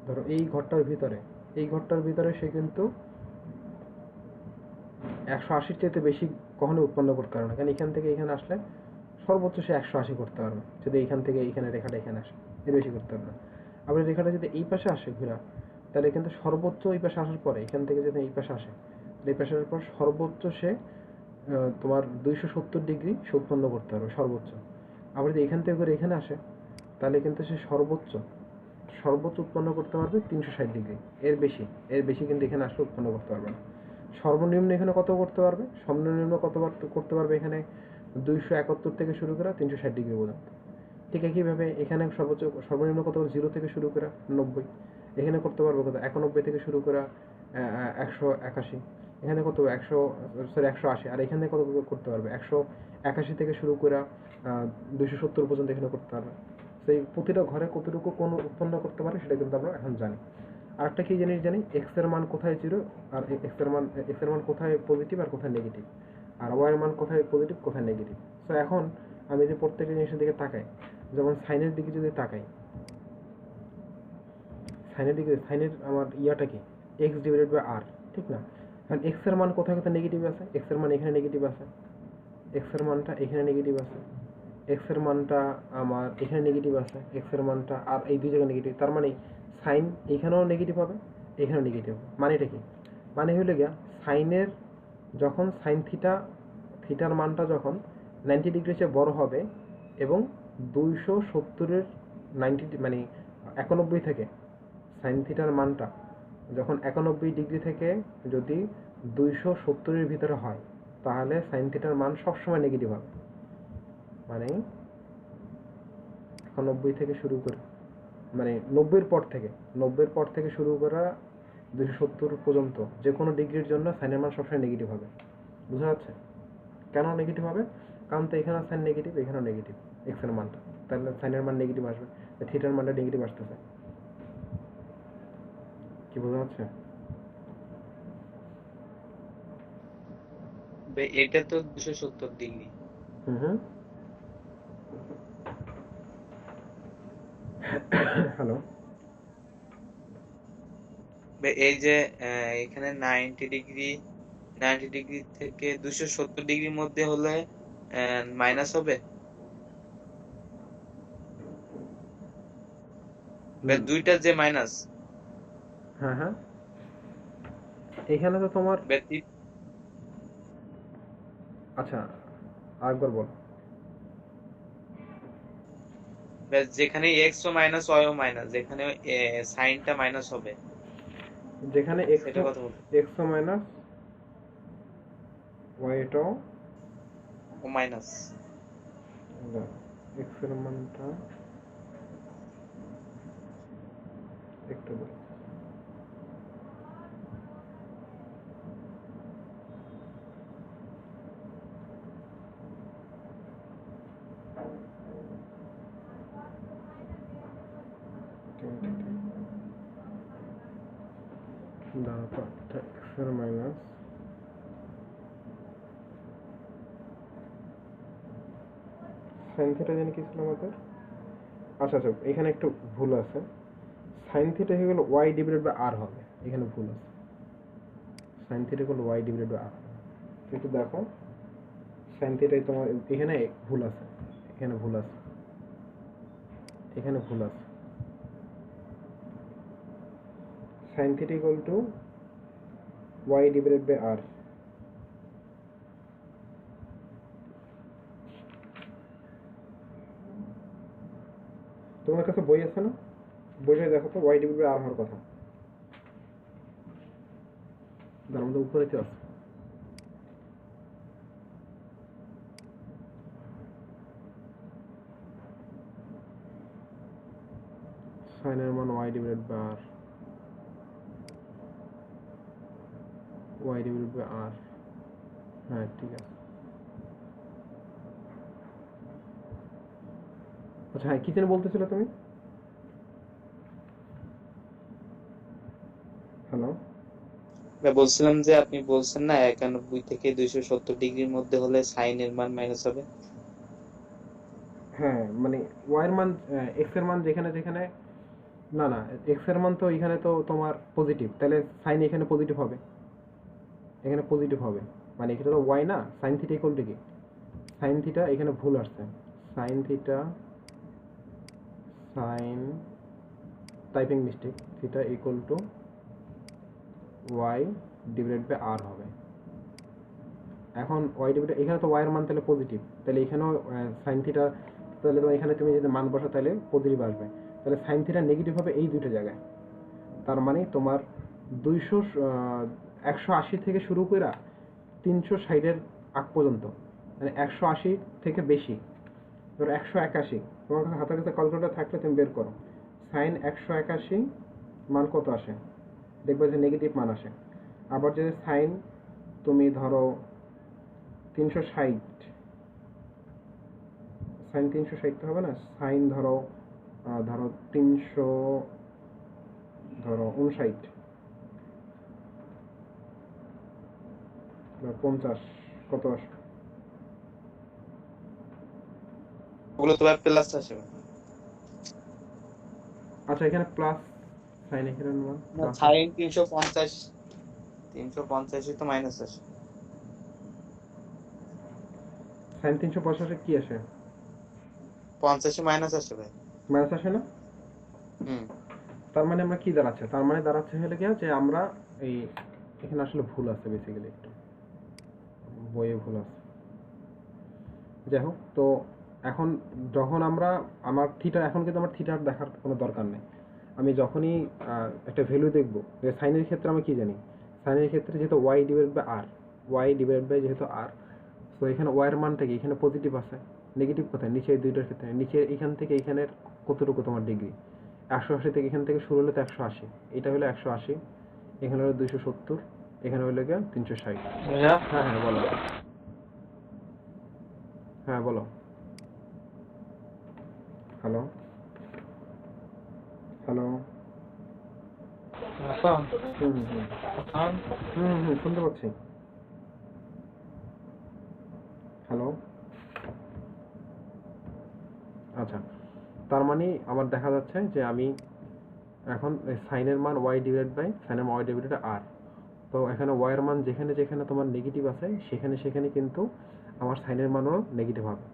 ধরো এই ঘরটার ভিতরে সে কিন্তু 180 চাইতে বেশি কখনো উৎপন্ন করতে পারবে না, কারণ এখান থেকে এখানে আসলে সর্বোচ্চ সে 180 করতে পারবে যদি এইখান থেকে এইখানে রেখাটা এখানে আসে, এর বেশি করতে পারবে না। আবার রেখাটা যদি এই পাশে আসে ঘোরা, তাহলে কিন্তু সর্বোচ্চ এই পাশে আসার পরে এখান থেকে যদি এই পাশে আসে, এই পাশে আসার পর সর্বোচ্চ সে তোমার 270 ডিগ্রি সে উৎপন্ন করতে পারবে সর্বোচ্চ। আবার যদি এখান থেকে করে এখানে আসে তাহলে কিন্তু সে সর্বোচ্চ উৎপন্ন করতে পারবে 360 ডিগ্রি, এর বেশি কিন্তু এখানে আসলে উৎপন্ন করতে পারবে না। সর্বনিম্ন এখানে কত করতে পারবে? সর্বনিম্ন কত করতে পারবে এখানে 271 থেকে শুরু করে 360 ডিগ্রি পর্যন্ত। ঠিক একইভাবে এখানে সর্বনিম্ন কত 0 থেকে শুরু করে 90, এখানে করতে পারবে কত 91 থেকে শুরু করে 181, এখানে কত 180, আর এখানে কত করতে পারবে 181 থেকে শুরু করে 270 পর্যন্ত এখানে করতে পারবে। সেই প্রতিটা ঘরে কতটুকু কোণ উৎপন্ন করতে পারে সেটা কিন্তু আমরা এখন জানি। আর একটা কি জিনিস জানি, এক্স এর মান কোথায় 0 আর এক্স এর মান কোথায় পজিটিভ আর কোথায় নেগেটিভ, আর ওয়াই এর মান কোথায় পজিটিভ কোথায় নেগেটিভ। তো এখন আমি যে প্রত্যেকটা জিনিসের দিকে তাকাই, যেমন সাইনের দিকে যদি তাকাই, সাইনের আমার ইয়াটা কি এক্স ডিভাইডেড বাই আর, ঠিক না? কারণ এক্স এর মান কোথায় কোথায় নেগেটিভ আছে, এক্স এর মান এখানে নেগেটিভ আছে, এক্স এর মানটা এখানে নেগেটিভ আছে, এক্স এর মানটা আমার এখানে নেগেটিভ আছে, এক্স এর মানটা আর এই দুই জায়গায় নেগেটিভ। তার মানে সাইন এখানেও নেগেটিভ হবে, এখানেও নেগেটিভ হবে। মানেটা কি? মানে হলো গিয়া সাইনের যখন সাইন থিটার মানটা যখন 90 ডিগ্রি চেয়ে বড় হবে এবং 270-এর 90 মানে 91 থেকে সাইন থিটার মানটা যখন 91 ডিগ্রি থেকে যদি 270-এর ভিতরে হয় তাহলে সাইন থিটার মান সবসময় নেগেটিভ হবে। মানে 91 থেকে শুরু করে মানে 90-এর পর থেকে শুরু করা 270 পর্যন্ত যে কোনো ডিগ্রির জন্য সাইনের মান সবসময় নেগেটিভ হবে। বুঝা যাচ্ছে কেন নেগেটিভ হবে? কারণ তো এখানে সাইন নেগেটিভ, এখানেও নেগেটিভ এক্স এর মানটা, তাহলে সাইনের মান নেগেটিভ আসবে, থিটার মানটা নেগেটিভ আসতেছে। কি বোঝা যাচ্ছে? এটা তো 270 ডিগ্রি। হুম। হ্যালো। এই যে এখানে 90 ডিগ্রি থেকে 270 ডিগ্রির মধ্যে হলে মাইনাস হবে। দুইটা যে মাইনাস। হ্যাঁ এখানে তো তোমার আচ্ছা আরেকবার বল। যেখানে এক্স ও মাইনাস ওয়াই ও মাইনাস, যেখানে সাইনটা মাইনাস হবে, যেখানে সেটা কথা বলতে এক্স ও মাইনাস ওয়াই এটাও ও মাইনাস। এক্স এর মানটা একটু বল। এক্স এর মাইনাস সাইন থিটা জানি কি ছিল আমাদের? আচ্ছা এখানে একটু ভুল আছে, সাইন থিটা হয়ে গেল ওয়াই ডিভাইডেড বাই আর হবে, এখানে ভুল আছে। সাইন থিটা হলো ওয়াই ডিভাইডেড বাই আর। একটু দেখো সাইন থিটাই তোমার এখানে ভুল আছে, এখানে ভুল আছে, এখানে ভুল আছে। Sine theta equal to Y divided by R. তোমার কাছে বই আছে না? বইটা দেখো তো ওয়াই ডিভাইডেড বাই আর হওয়ার কথা। তার মধ্যে উপরে তো আছে। সাইনের মান Y divided by R, Y divided by R. হ্যাঁ ঠিক আছে। আচ্ছা হ্যাঁ কি যেন বলতেছিলে তুমি? হ্যালো। বলছিলাম যে আপনি বলছেন না 91 থেকে 270 ডিগ্রির মধ্যে হলে সাইনের মান মাইনাস হবে। হ্যাঁ মানে ওয়াই এর মান এক্স এর মান যেখানে যেখানে না এক্স এর মান তো এখানে তো তোমার পজিটিভ, তাহলে সাইন এখানে পজিটিভ হবে, এখানে পজিটিভ হবে। মানে এখানে তো ওয়াই না, সাইন থিটা ইকুয়াল টু কি? সাইন থিটা এখানে ভুল আসছে, sine theta sine typing mistake, theta equal to Y divided by R হবে। এখন ওয়াই ডিভাইডেড এখানে তো ওয়াই এর মান তাহলে পজিটিভ, তাহলে এখানেও সাইন থিটা, তাহলে তো এখানে তুমি যদি মান বসো তাহলে পজিটিভ আসবে, তাহলে সাইন থিটা নেগেটিভ হবে এই দুটো জায়গায়। তার মানে তোমার 180 থেকে শুরু করে 360-এর আগ পর্যন্ত, মানে 180 থেকে বেশি, ধরো 181, তোমার কাছে হাতের কাছে ক্যালকুলেটর থাকলে তুমি বের করো সাইন 181 মান কত আসে, দেখবে যে নেগেটিভ মান আসে। আবার যদি সাইন তুমি ধরো 360, সাইন 360 তো হবে না, সাইন ধরো 359 50 কত আসে? ওগুলো তো প্লাস আসে। আচ্ছা এখানে প্লাস সাইন এখানে সাইন 350 385 তো মাইনাস আসে। সাইন 385 কি আসে? 85 মাইনাস আসে ভাই। মাইনাস আসে না? হুম। তার মানে আমরা কি দাঁড়াচ্ছে, তার মানে দাঁড়াচ্ছে হলে কি যে আমরা এই এখানে আসলে ভুল আছে, বেসিক্যালি একটু বইয়ে ভুল আছে। যাই হোক, তো এখন যখন আমরা আমার থিটা, এখন কিন্তু আমার থিটার দেখার কোনো দরকার নেই। আমি যখনই একটা ভ্যালু দেখব, যে সাইনের ক্ষেত্রে আমি কি জানি, সাইনের ক্ষেত্রে যেহেতু y divide by R, y divide by যেহেতু আর, তো এখানে ওয়াইয়ের মানটা কি, এখানে পজিটিভ আছে, নেগেটিভ কোথায়, নিচে এই দুইটার ক্ষেত্রে। নিচে এখান থেকে এখানের কতটুকু তোমার ডিগ্রি, 180 থেকে এখান থেকে শুরু হলে তো 180, এটা হলো 180, এখানে হলো 270, এখানে হলো গিয়ে 360। ভাইয়া হ্যাঁ হ্যাঁ বলো, হ্যাঁ বলো। Hello hello. আচ্ছা হুম হুম হুম এখন শুনতে পাচ্ছি। হ্যালো। আচ্ছা, তার মানে আমার দেখা যাচ্ছে যে আমি এখন সাইনের মান ওয়াই ডিভাইড বাই সাইনের ওয়াই ডিভাইডেড আর, তো এখানে ওয়াইয়ের মান যেখানে যেখানে তোমার নেগেটিভ আছে সেখানে সেখানে কিন্তু আমার সাইনের মানও নেগেটিভ হবে।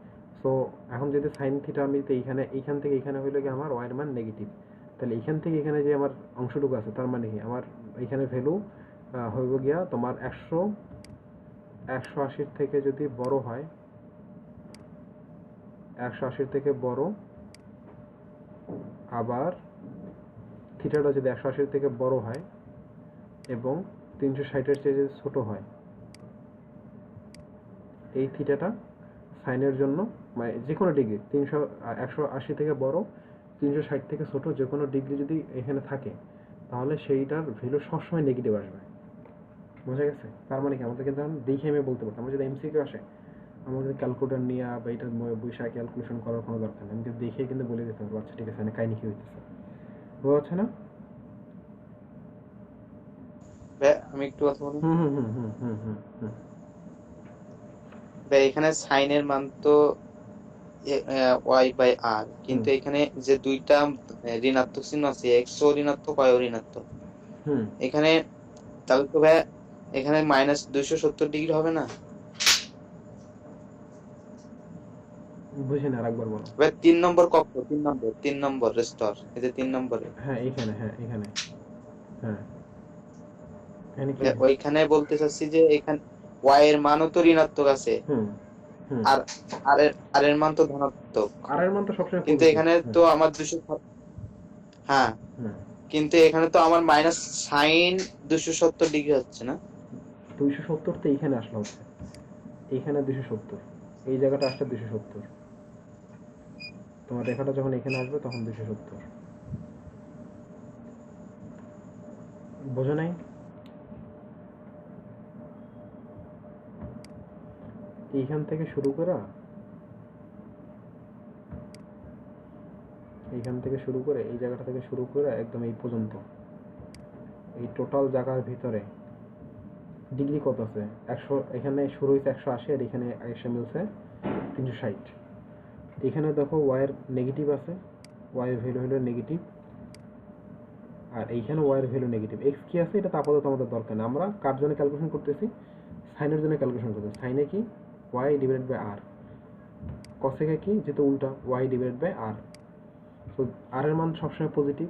সো এখন যদি সাইন থিটা আমি তো এইখান থেকে এখানে হইলে কি আমার ওয়াইয়ের মান নেগেটিভ, তাহলে এখান থেকে এখানে যে আমার অংশটুকু আছে তার মানে কি আমার এখানে ভ্যালু হইব গিয়া তোমার 180 থেকে যদি বড় হয়, 180 থেকে বড়, আবার থিটাটা যদি 180 থেকে বড় হয় এবং 360-এর চেয়ে যদি ছোট হয়, এই থিটাটা সাইনের জন্য মানে যে কোনো ডিগ্রি 180 থেকে বড়, 360 থেকে ছোট যে কোনো ডিগ্রি যদি এখানে থাকে, তাহলে সেইটার ভ্যালু সবসময় নেগেটিভ আসবে। বোঝা গেছে? তার মানে কি আমাদের কিন্তু দেখে আমি বলতে পারতাম, আমার যদি এমসিকিউ আসে আমার যদি ক্যালকুলেটর নিয়ে বা এটা বৈশা ক্যালকুলেশন করার কোনো দরকার নেই, আমি কিন্তু দেখে কিন্তু বলে দিতে পারবো আচ্ছা ঠিক আছে মানে কাহিনী কি হইতেছে। বোঝা যাচ্ছে না? ভাই আমি একটু কথা বলি। হুম হুম হুম হুম হুম হুম হুম ভাই এখানে সাইনের মান তো ওয়াই বাই আর, কিন্তু এখানে যে দুইটা ঋণাত্মক চিহ্ন আছে, এক্স ও ঋণাত্মক ওয়াই ও ঋণাত্মক, হুম এখানে তাহলে তো ভাই এখানে মাইনাস 270 ডিগ্রি হবে না? বুঝি না, আরেকবার বলো। ভাই 3 নম্বর কক্ষ, 3 নম্বর স্তর, এই যে 3 নম্বরে হ্যাঁ এইখানে, হ্যাঁ এখানে, হ্যাঁ এখানে কি? ওইখানে বলতে চাচ্ছি যে এখানে ওয়াই এর মানও তো ঋণাত্মক আছে, হুম হুম আর আর এর মান তো ধনাত্মক, আর এর মান তো সবসময় কিন্তু পজিটিভ। এখানে হ্যাঁ তো আমার 200, হ্যাঁ হুম কিন্তু এখানে তো আমার মাইনাস সাইন 270 ডিগ্রি হচ্ছে না? 270 তো এইখানে আসলে হচ্ছে, এইখানে 270, এই জায়গাটা আসলে 270, তোমার রেখাটা যখন এখানে আসবে তখন 270। বোঝো নাই? এইখান থেকে শুরু করা, এইখান থেকে শুরু করে এই জায়গাটা থেকে শুরু করে একদম এই পর্যন্ত, এই টোটাল জায়গার ভিতরে ডিগ্রি কত আছে? 100, এখানে শুরু হয়েছে 180 আর এখানে এসে মিলছে 360। এখানে দেখো ওয়াইয়ের নেগেটিভ আছে, ওয়াইয়ের ভ্যালু হলো নেগেটিভ, আর এইখানে ওয়াইয়ের ভ্যালু নেগেটিভ। এক্স কি আছে এটা তো আপাতত আমাদের দরকার না, আমরা কার জন্য ক্যালকুলেশন করতেছি, সাইনের জন্য ক্যালকুলেশন করতেছি। সাইনে কি ওয়াই ডিভাইড বাই আর, কসেকে কি যেহেতু উল্টা ওয়াই ডিভাইড বাই আর। তো আর এর মান সবসময় পজিটিভ,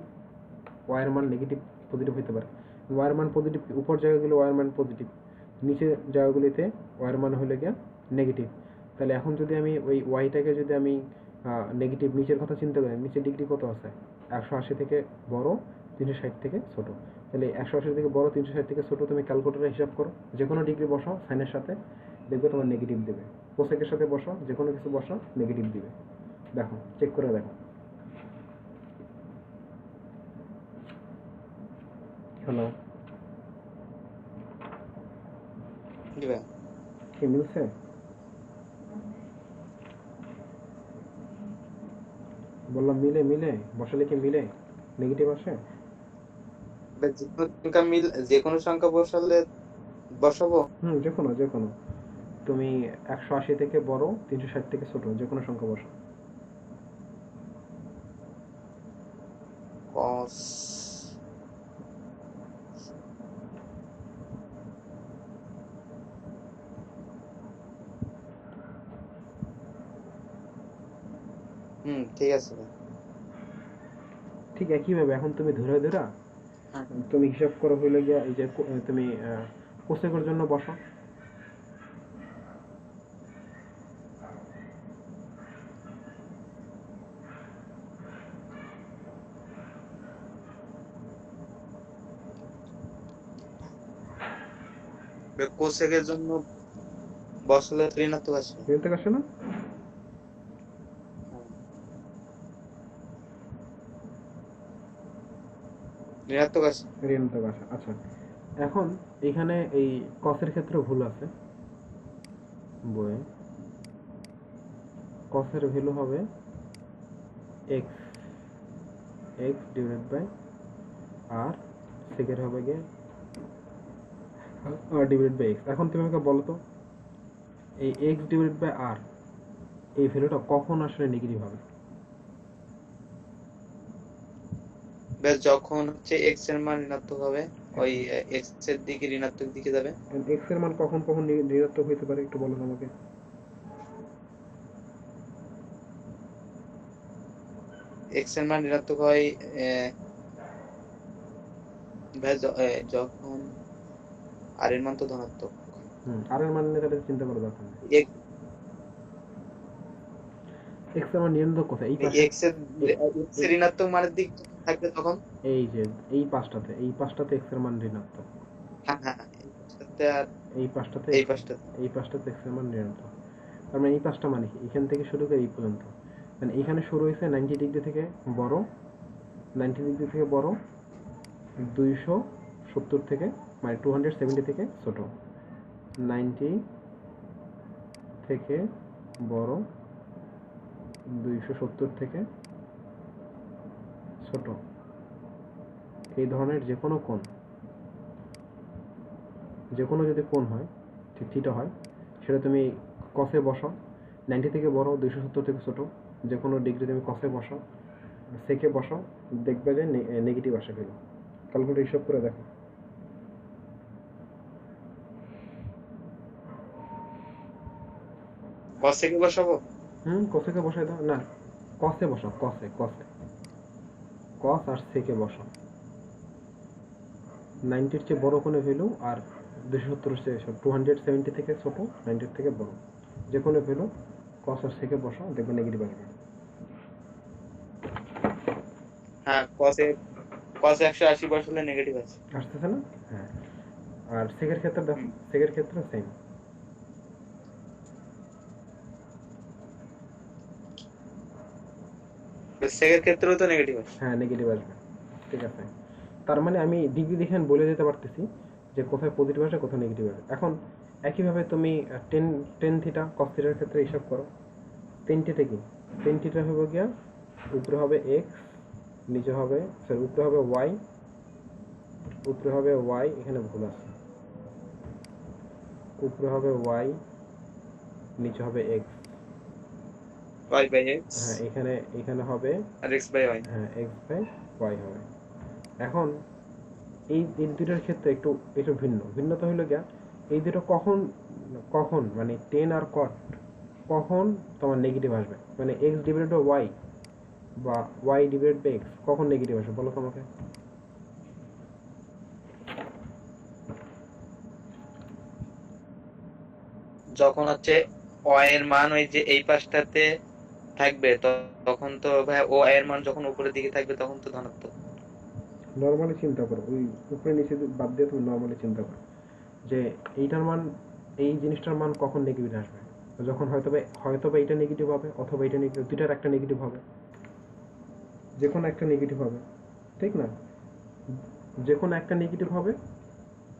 ওয়াই এর মান নেগেটিভ পজিটিভ হতে পারে। ওয়াই এর মান পজিটিভ, উপর জায়গাগুলো ওয়াই এর মান পজিটিভ, নিচে জায়গাগুলিতে ওয়াই এর মান হলে গিয়ে নেগেটিভ। তাহলে এখন যদি আমি ওই ওয়াইটাকে যদি আমি নেগেটিভ নিচের কথা চিন্তা করি, নিচের ডিগ্রি কত আছে? 180 থেকে বড়, 360 থেকে ছোট। তাহলে 180 থেকে বড়, 360 থেকে ছোট তুমি ক্যালকুলেটরে হিসাব করো, যে কোনো ডিগ্রি বসাও সাইনের সাথে, দেখবে তোমার নেগেটিভ দেবে। কোসেকের সাথে বসাও, যে কোনো কিছু বসাও নেগেটিভ দিবে। দেখো, চেক করে দেখো। হ্যালো, জি ভাই। কি মিলছে? বললাম মিলে, মিলে বসালে কি মিলে নেগেটিভ আসে? ভাই যে কোনো সংখ্যা বসালে বসাবো। যে কোনো, যে কোনো, তুমি 180 থেকে বড়, 360 থেকে ছোট, যে কোনো সংখ্যা বসো। কস ঠিক আছে ভাই। ঠিক একইভাবে এখন তুমি ধরে ধরে হ্যাঁ, তুমি হিসাব করো হইলে গিয়া এই যে তুমি কোসেকের জন্য বসো। কোসেকের জন্য বসলে তো ঋণাত্মক আসবে। ঋণাত্মক আসে না? হ্যাঁ, ঋণাত্মক আসে। ঋণাত্মক আসে, আচ্ছা। এখন এখানে এই কসের ক্ষেত্রে ভুল আছে বইয়ে। কসের ভ্যালু হবে এক্স, এক্স ডিভাইড বাই আর, সেকের হবে গিয়ে আর ডিভাইড বাই এক্স। এখন তুমি আমাকে বলো তো এই এক্স ডিভাইড বাই আর এই ভ্যালুটা কখন আসলে নেগেটিভ হবে? বেশ, যখন হচ্ছে এক্স এর মান ঋণাত্মক হবে, ওই এক্স এর দিকে ঋণাত্মক দিকে যাবে। এক্স এর মান কখন কখন ঋণাত্মক হইতে পারে একটু বলো তো আমাকে। এক্স এর মান ঋণাত্মক হয় যখন আর এর মান তো ধনাত্মক। আর এর মান নিয়ে তাহলে চিন্তা করা দরকার নেই। এক্স এর মান ঋণাত্মক কোথায়? এই পাশে। এক্স এর ঋণাত্মক মানের দিক যখন থাকবে তখন। এই যে এই পাশটাতে, এই পাশটাতে এক্স এর মান ঋণাত্মক। হ্যাঁ হ্যাঁ, এই পাশটাতে আর এই পাশটাতে এই পাশটাতে। এই পাশটাতে এক্স এর মান ঋণাত্মক। তার মানে এই পাশটা মানে কি, এখান থেকে শুরু করে এই পর্যন্ত, মানে এখানে শুরু হয়েছে 90 ডিগ্রি থেকে বড়, 90 ডিগ্রি থেকে বড়, 270 থেকে মানে 270 থেকে ছোট, 90 থেকে বড়, 270 থেকে ছোট, এই ধরনের যে কোনো কোণ, যে কোনো যদি কোণ হয়, ঠিক থিটা হয়, সেটা তুমি কসে বসাও। 90 থেকে বড়, 270 থেকে ছোট, যে কোনো ডিগ্রি তুমি কসে বসাও, সেকে বসাও, দেখবে যে নেগেটিভ আসে ভ্যালু। ক্যালকুলেটর হিসাব করে দেখো। কসেকে বসাবো। কসেকে বসাই দাও না, কসে বসাও, কসে কসে কস আর সেকে বসাও। 90-র চেয়ে বড় কোনো ভ্যালু আর 270-এর চেয়ে 270 থেকে ছোট, 90-র থেকে বড়, যে কোনো ভ্যালু কস আর সেকে বসাও, দেখবে নেগেটিভ আসবে। হ্যাঁ, কসে 180 বসালে নেগেটিভ আছে। আসতেছে না? হ্যাঁ। আর সেকের ক্ষেত্রে দেখো, সেকের ক্ষেত্রে সেম। সেকের ক্ষেত্রেও তো নেগেটিভ আছে। হ্যাঁ, নেগেটিভ আসবে। ঠিক আছে, তার মানে আমি ডিগ্রি দেখে বলে দিতে পারতেছি যে কোথায় পজিটিভ আসে কোথায় নেগেটিভ আসে। এখন একইভাবে তুমি টেন টেন থিটা কস থিটার ক্ষেত্রে হিসাব করো। টেন থিটা কি, টেন থিটা হবে গিয়া উপরে হবে এক্স, নিচে হবে সরি উপরে হবে ওয়াই, উপরে হবে ওয়াই, এখানে ভুল আছে, উপরে হবে ওয়াই, নিচে হবে এক্স। y বাই এক্স হ্যাঁ, এখানে এখানে হবে আর x বাই y। হ্যাঁ এক্স বাই ওয়াই হবে। এখন এই দুটোর ক্ষেত্রে একটু একটু ভিন্নতা হলো গিয়া এই দুটো কখন কখন মানে টেন আর কট কখন তোমার নেগেটিভ আসবে, মানে এক্স ডিভাইডেড বাই ওয়াই বা ওয়াই ডিভাইডেড বাই এক্স কখন নেগেটিভ আসবে বলো তোমাকে। যখন হচ্ছে y এর মান ওই যে এই পাশটাতে থাকবে, তখন তো ভাই ও y এর মান যখন উপরের দিকে থাকবে তখন তো ধনাত্মক। নর্মালি চিন্তা করো, ওই উপরে নিচে বাদ দিয়ে তুমি নর্মালি চিন্তা করো যে এইটার মান, এই জিনিসটার মান কখন নেগেটিভ আসবে, যখন হয়তো এটা নেগেটিভ হবে অথবা এটা নেগেটিভ, দুইটার একটা নেগেটিভ হবে, যে কোনো একটা নেগেটিভ হবে, ঠিক না? যে কোনো একটা নেগেটিভ হবে।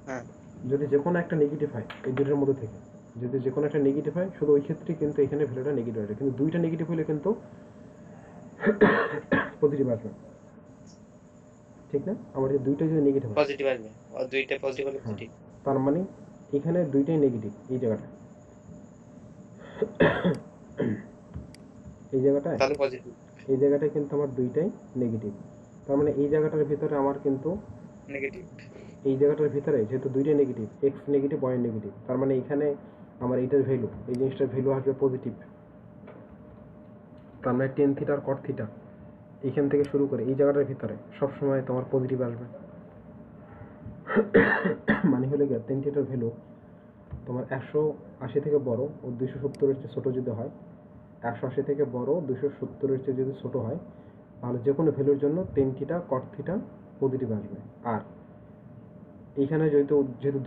হ্যাঁ, যদি যে কোনো একটা নেগেটিভ হয় এই দুটোর মধ্যে থেকে, যদি যে কোনো একটা নেগেটিভ হয় শুধু ওই ক্ষেত্রে কিন্তু এখানে ভ্যালুটা নেগেটিভ আসবে, কিন্তু দুইটা নেগেটিভ হলে কিন্তু পজিটিভ আসবে, ঠিক না? আবার যে দুইটা যদি নেগেটিভ হয়, পজিটিভ আসবে, আর দুইটা পজিটিভ হলে হ্যাঁ, পজিটিভ। তার মানে এখানে দুইটাই নেগেটিভ। এই জায়গাটা এই জায়গাটায় তাহলে পজিটিভ। এই জায়গাটায় কিন্তু আমার দুইটাই নেগেটিভ। তার মানে এই জায়গাটার ভিতরে আমার কিন্তু নেগেটিভ। এই জায়গাটার ভিতরে যেহেতু দুইটাই negative, x negative y negative, তার মানে এখানে আমার এইটার ভ্যালু, এই জিনিসটার ভ্যালু আসবে পজিটিভ। তার মানে টেন থিটা আর কট থিটা এইখান থেকে শুরু করে এই জায়গাটার ভিতরে সবসময় তোমার পজিটিভ আসবে। মানে হলে গিয়ে টেন থিটার ভ্যালু তোমার 180 থেকে বড় ও 270 চেয়ে ছোটো যদি হয়, 180 থেকে বড় 270 চেয়ে যদি ছোটো হয়, তাহলে যে কোনো ভ্যালুর জন্য ten theta cot theta positive আসবে। আর এইখানে যেহেতু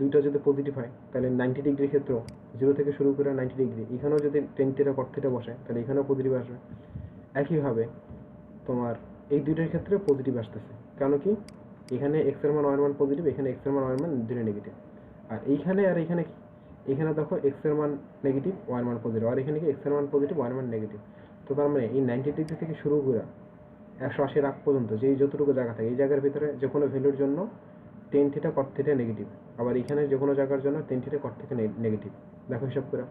দুইটা যদি পজিটিভ হয়, তাহলে 90 ডিগ্রির ক্ষেত্রেও 0 থেকে শুরু করে 90 ডিগ্রি এখানেও যদি টেন থিটা কট থিটা বসে, তাহলে এখানেও পজিটিভ আসবে। একইভাবে তোমার এই দুইটার ক্ষেত্রে পজিটিভ আসতেছে, কারণ কি এখানে এক্স এর মান ওয়াই এর মান পজিটিভ, এখানে এক্স এর মান ওয়াই এর মান দুটোই নেগেটিভ। আর এইখানে আর এখানে কি, এখানে দেখো এক্স এর মান নেগেটিভ ওয়াই এর মান পজিটিভ, আর এখানে কি এক্স এর মান পজিটিভ ওয়াই এর মান নেগেটিভ। তো তার মানে এই 90 ডিগ্রি থেকে শুরু করে 180 আগ পর্যন্ত যেই যতটুকু জায়গা থাকে এই জায়গার ভিতরে যে কোনো ভ্যালুর জন্য ten theta cot theta negative, আবার এখানে যে কোনো জায়গার জন্য ten theta cot theta negative. দেখো হিসাব করে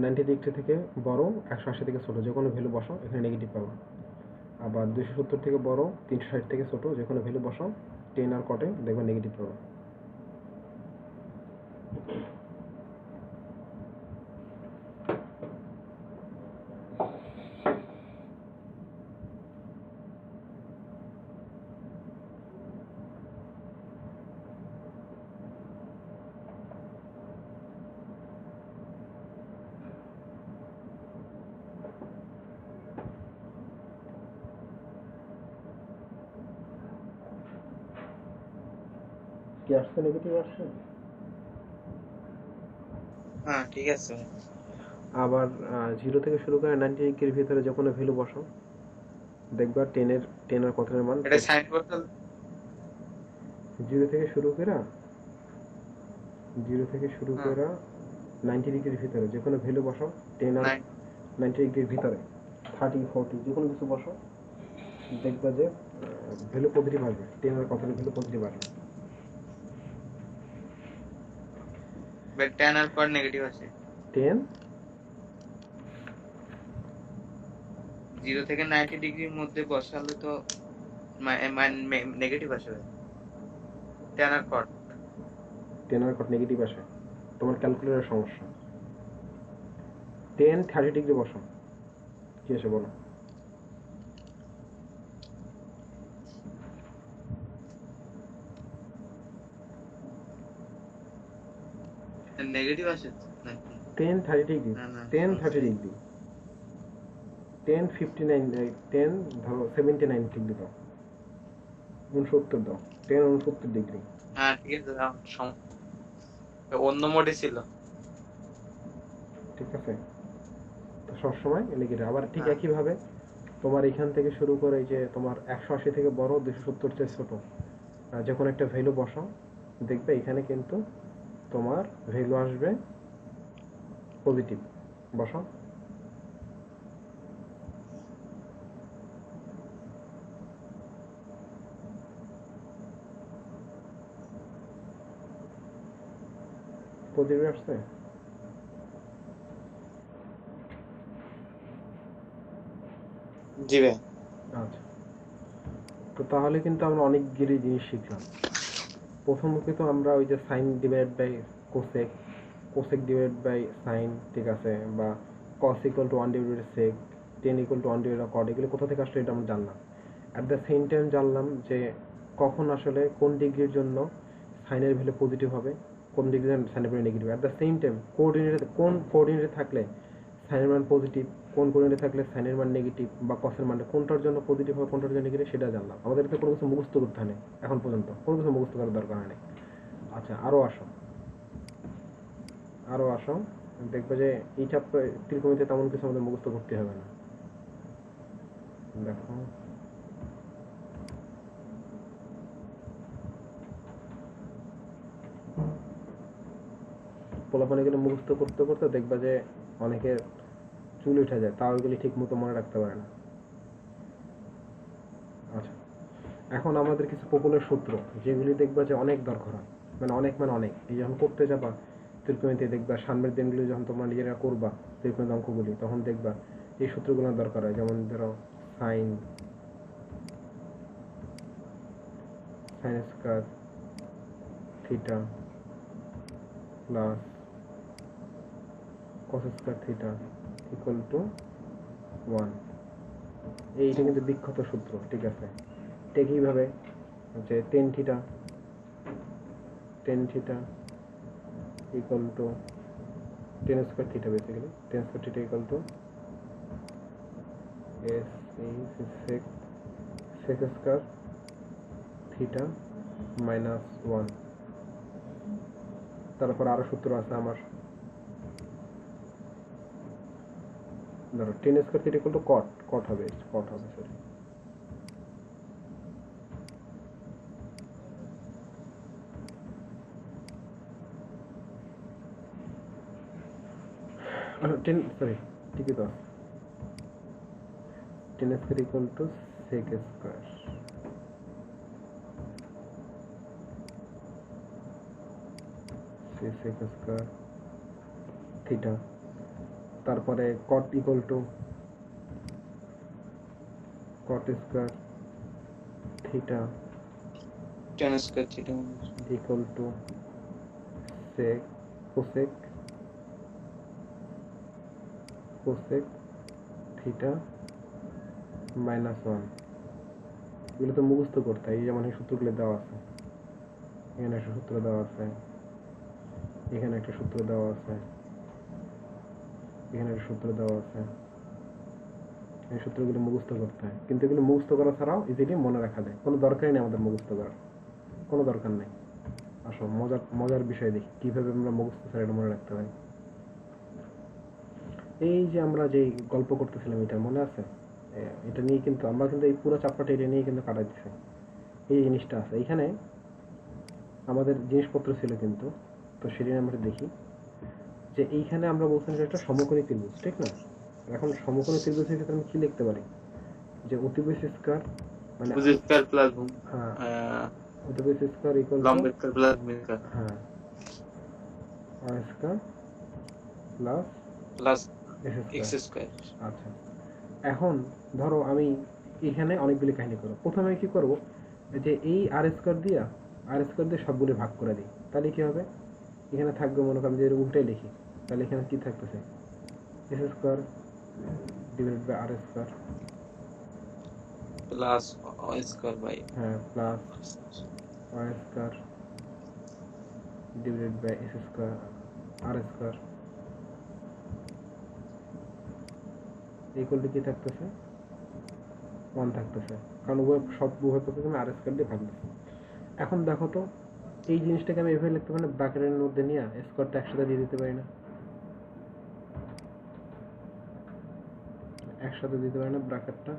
90 ডিগ্রি থেকে বড় 180 থেকে ছোটো যে কোনো ভ্যালু বসাও, এখানে নেগেটিভ পাবো। আবার 270 থেকে বড় 360 থেকে ছোটো যে কোনো ভ্যালু বসাও, টেন আর কটে দেখবে নেগেটিভ পাবো। কি আসছে, নেগেটিভ আসছে? হ্যাঁ ঠিক আছে। আবার 0 থেকে শুরু করে 90 ডিগ্রির ভিতরে যে কোনো ভ্যালু বসাও, দেখবা টেন আর কটের মান এটা সাইন করতে 0 থেকে শুরু করে 90 ডিগ্রির ভিতরে যে কোনো ভ্যালু বসাও, টেন আর 90 ডিগ্রির ভিতরে 30 40 যে কোনো কিছু বসাও, দেখবা যে ভ্যালু পজিটিভ আসবে, টেন আর কটের ভ্যালু পজিটিভ আসবে। tan আর cot নেগেটিভ আছে। 10 0 থেকে 90 ডিগ্রির মধ্যে বসালে তো নেগেটিভ আসবে। tan আর cot নেগেটিভ আসে, তোমার ক্যালকুলেটরের সমস্যা। 10 30 ডিগ্রি বসাও, কি আসে বলো? নেগেটিভ আসে নাকি? 10 30 ডিগ্রি, না না 10 30 ডিগ্রি, 10 59, 10 ধরো 79 ডিগ্রি দাও, 69 দাও, 10 69 ডিগ্রি। হ্যাঁ ঠিক আছে, অন্য মোডে ছিল। ঠিক আছে, তো সবসময় নেগেটিভ। আবার ঠিক হ্যাঁ। একইভাবে তোমার এখান থেকে শুরু করে যে তোমার 180 থেকে বড় 270 চেয়ে ছোট যে কোনো একটা ভ্যালু বসাও, দেখবে এখানে কিন্তু তোমার ভ্যালু আসবে পজিটিভ। বসাও, পজিটিভ আসছে। জি ভাই। আচ্ছা, তো তাহলে কিন্তু আমরা অনেকগুলি জিনিস শিখলাম। প্রথমত তো আমরা ওই যে sine divide by cosec, cosec divide by sine, ঠিক আছে, বা cos equal to 1 divided sec, tan equal to 1 divided cot, এগুলো কোথা থেকে আসলে এটা আমরা জানলাম। অ্যাট দ্য সেম টাইম জানলাম যে কখন আসলে কোন ডিগ্রির জন্য সাইনের ভ্যালু পজিটিভ হবে, কোন ডিগ্রির জন্য সাইনের value negative. At the same time কোন কোঅর্ডিনেটে থাকলে সাইনের মান পজিটিভ, কোন কোঅর্ডিনেটে থাকলে সাইনের মান নেগেটিভ, বা কসের মান কোনটার জন্য পজিটিভ হবে কোনটার জন্য নেগেটিভ সেটা জানলাম। আমাদেরকে কোনো কিছু মুখস্থ করতে হয় না, এখন পর্যন্ত কোনো কিছু মুখস্থ করার দরকার নেই। আচ্ছা, আরও আসো, দেখবে যে এই চ্যাপ্টার ত্রিকোণমিতিতে তেমন কিছু আমাদের মুখস্থ করতে হবে না। দেখো পোলাপান এগুলো মুখস্থ করতে করতে দেখবা যে অনেকের চুল উঠে যায়, তাও এগুলি ঠিক মতো মনে রাখতে পারে না। আচ্ছা, এখন আমাদের কিছু পপুলার সূত্র যেগুলি দেখবা যে অনেক দরকার হয়, মানে অনেক এই যখন করতে যাবা ত্রিকোণমিতি, দেখবা সামনের দিনগুলি যখন তোমরা নিজেরা করবা ত্রিকোণমিতি অঙ্কগুলি, তখন দেখবা এই সূত্রগুলো দরকার হয়। যেমন ধরো sign square theta plus cos square theta equal to 1। এইটা কিন্তু বিখ্যাত সূত্র, ঠিক আছে। ঠিক এইভাবে যে tan theta equal to tan square theta, basically tan square theta equal to sec square theta minus 1। তারপর আরো সূত্র আছে আমার, ধরো tan square theta equal to cot হবে সরি। ঠিকই তো, tan square equal to sec square theta, তারপরে cot equal to cot square theta tan square theta equal to sec cosec theta minus 1। এগুলো তো মুখস্থ করতে হয়। এই যেমন এই সূত্রগুলো দেওয়া আছে, এখানে একটা সূত্র দেওয়া আছে, এখানে একটা সূত্র দেওয়া আছে, এখানে একটা সূত্র দেওয়া আছে। এই সূত্রগুলো মুখস্থ করতে হয়, কিন্তু এগুলো মুখস্থ করা ছাড়াও ইজিলি মনে রাখা যায়। কোনো দরকারই নেই আমাদের মুখস্থ করার, কোনো দরকার নেই। আসো মজার বিষয় দেখি কিভাবে আমরা মুখস্থ ছাড়া এটা মনে রাখতে পারি। এই যে আমরা যে গল্প করতেছিলাম, এটা মনে আছে? এটা নিয়ে কিন্তু আমরা কিন্তু এই পুরো চ্যাপ্টারটা এটা নিয়ে কিন্তু কাটাই দিচ্ছি। এই জিনিসটা আছে এইখানে, আমাদের জিনিসপত্র ছিল কিন্তু, তো সেটা আমরা দেখি যে এইখানে আমরা বলছিলাম যে একটা সমকোণী ত্রিভুজ, ঠিক না? এখন সমকোণী ত্রিভুজের ক্ষেত্রে আমি কি লিখতে পারি, যে অতিভুজ স্কয়ার মানে স্কয়ার প্লাস অতিভুজ স্কয়ার ইকুয়াল টু লম্ব স্কয়ার প্লাস ভূমি square r square plus x square. আচ্ছা, এখন ধরো আমি এখানে অনেকগুলি কাহিনী করব। প্রথমে কি করব, যে এই আর স্কয়ার দিয়ে সবগুলি ভাগ করে দিই। তাহলে কি হবে, এখানে থাকবে মনে করেন যে উল্টাই লিখি, তাহলে এখানে কি থাকতেছে, s square divided by r square plus y square by plus y square divided by s square r square equal to কি থাকতেছে, 1 থাকতেছে, কারণ উভয় পক্ষকে আমি আর স্কয়ার দিয়ে ভাগ দিচ্ছি। এখন দেখো তো, এই জিনিসটাকে আমি এভাবে লিখতে পারি না, ব্র্যাকেটের মধ্যে নিয়ে স্কয়ারটা একসাথে দিয়ে দিতে পারি না, একসাথে দিতে পারি না ব্র্যাকেটটা,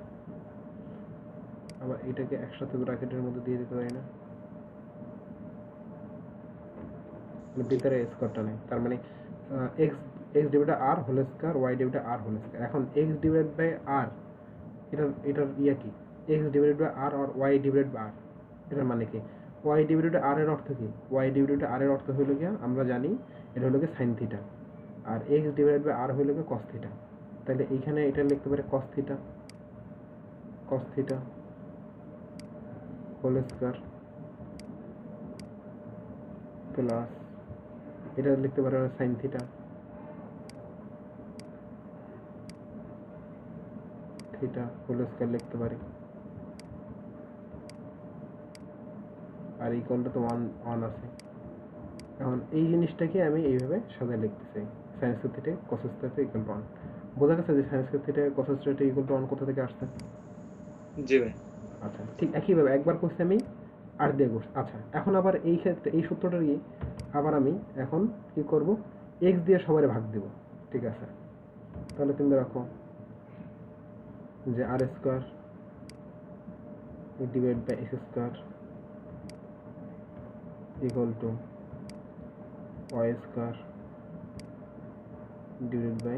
আবার এটাকে একসাথে ব্র্যাকেটের মধ্যে দিয়ে দিতে পারি না, ভিতরে স্কয়ারটা নেই। তার মানে X divided R whole square, Y divided R whole square. এখন এক্স ডিভাইডেড বাই আর, এটার ইয়া কি, X divided by R R Y divided by R, এটার মানে কি, ওয়াই ডিভাইডেড আর এর অর্থ কি, ওয়াই ডিভাইডেড আর এর অর্থ হলো কি, আমরা জানি এটা হলো কি সাইন থিটা, আর এক্স ডিভাইডেড বাই আর হলো কি কস থিটা। তাহলে এইখানে এটা লিখতে পারি cos theta whole square plus এটা লিখতে পারি সাইন থিটা হোল স্কয়ার লিখতে পারি, আর ইকুয়াল টু তো 1 আছে। এখন এই জিনিসটাকে আমি এইভাবে সাজায় লিখতে চাই, sign square theta cos square theta equal to 1। বোঝা গেছে যে sign square theta cos square theta equal to 1 কোথা থেকে আসছে? জি ভাই। আচ্ছা, ঠিক একইভাবে একবার করছি আমি আর দিয়ে করছি। আচ্ছা, এখন আবার এই ক্ষেত্রে এই সূত্রটা কি, আবার আমি এখন কি করব, এক্স দিয়ে সবারে ভাগ দেব, ঠিক আছে? তাহলে তুমি রাখো যে R square divide by X square equal to Y square divide by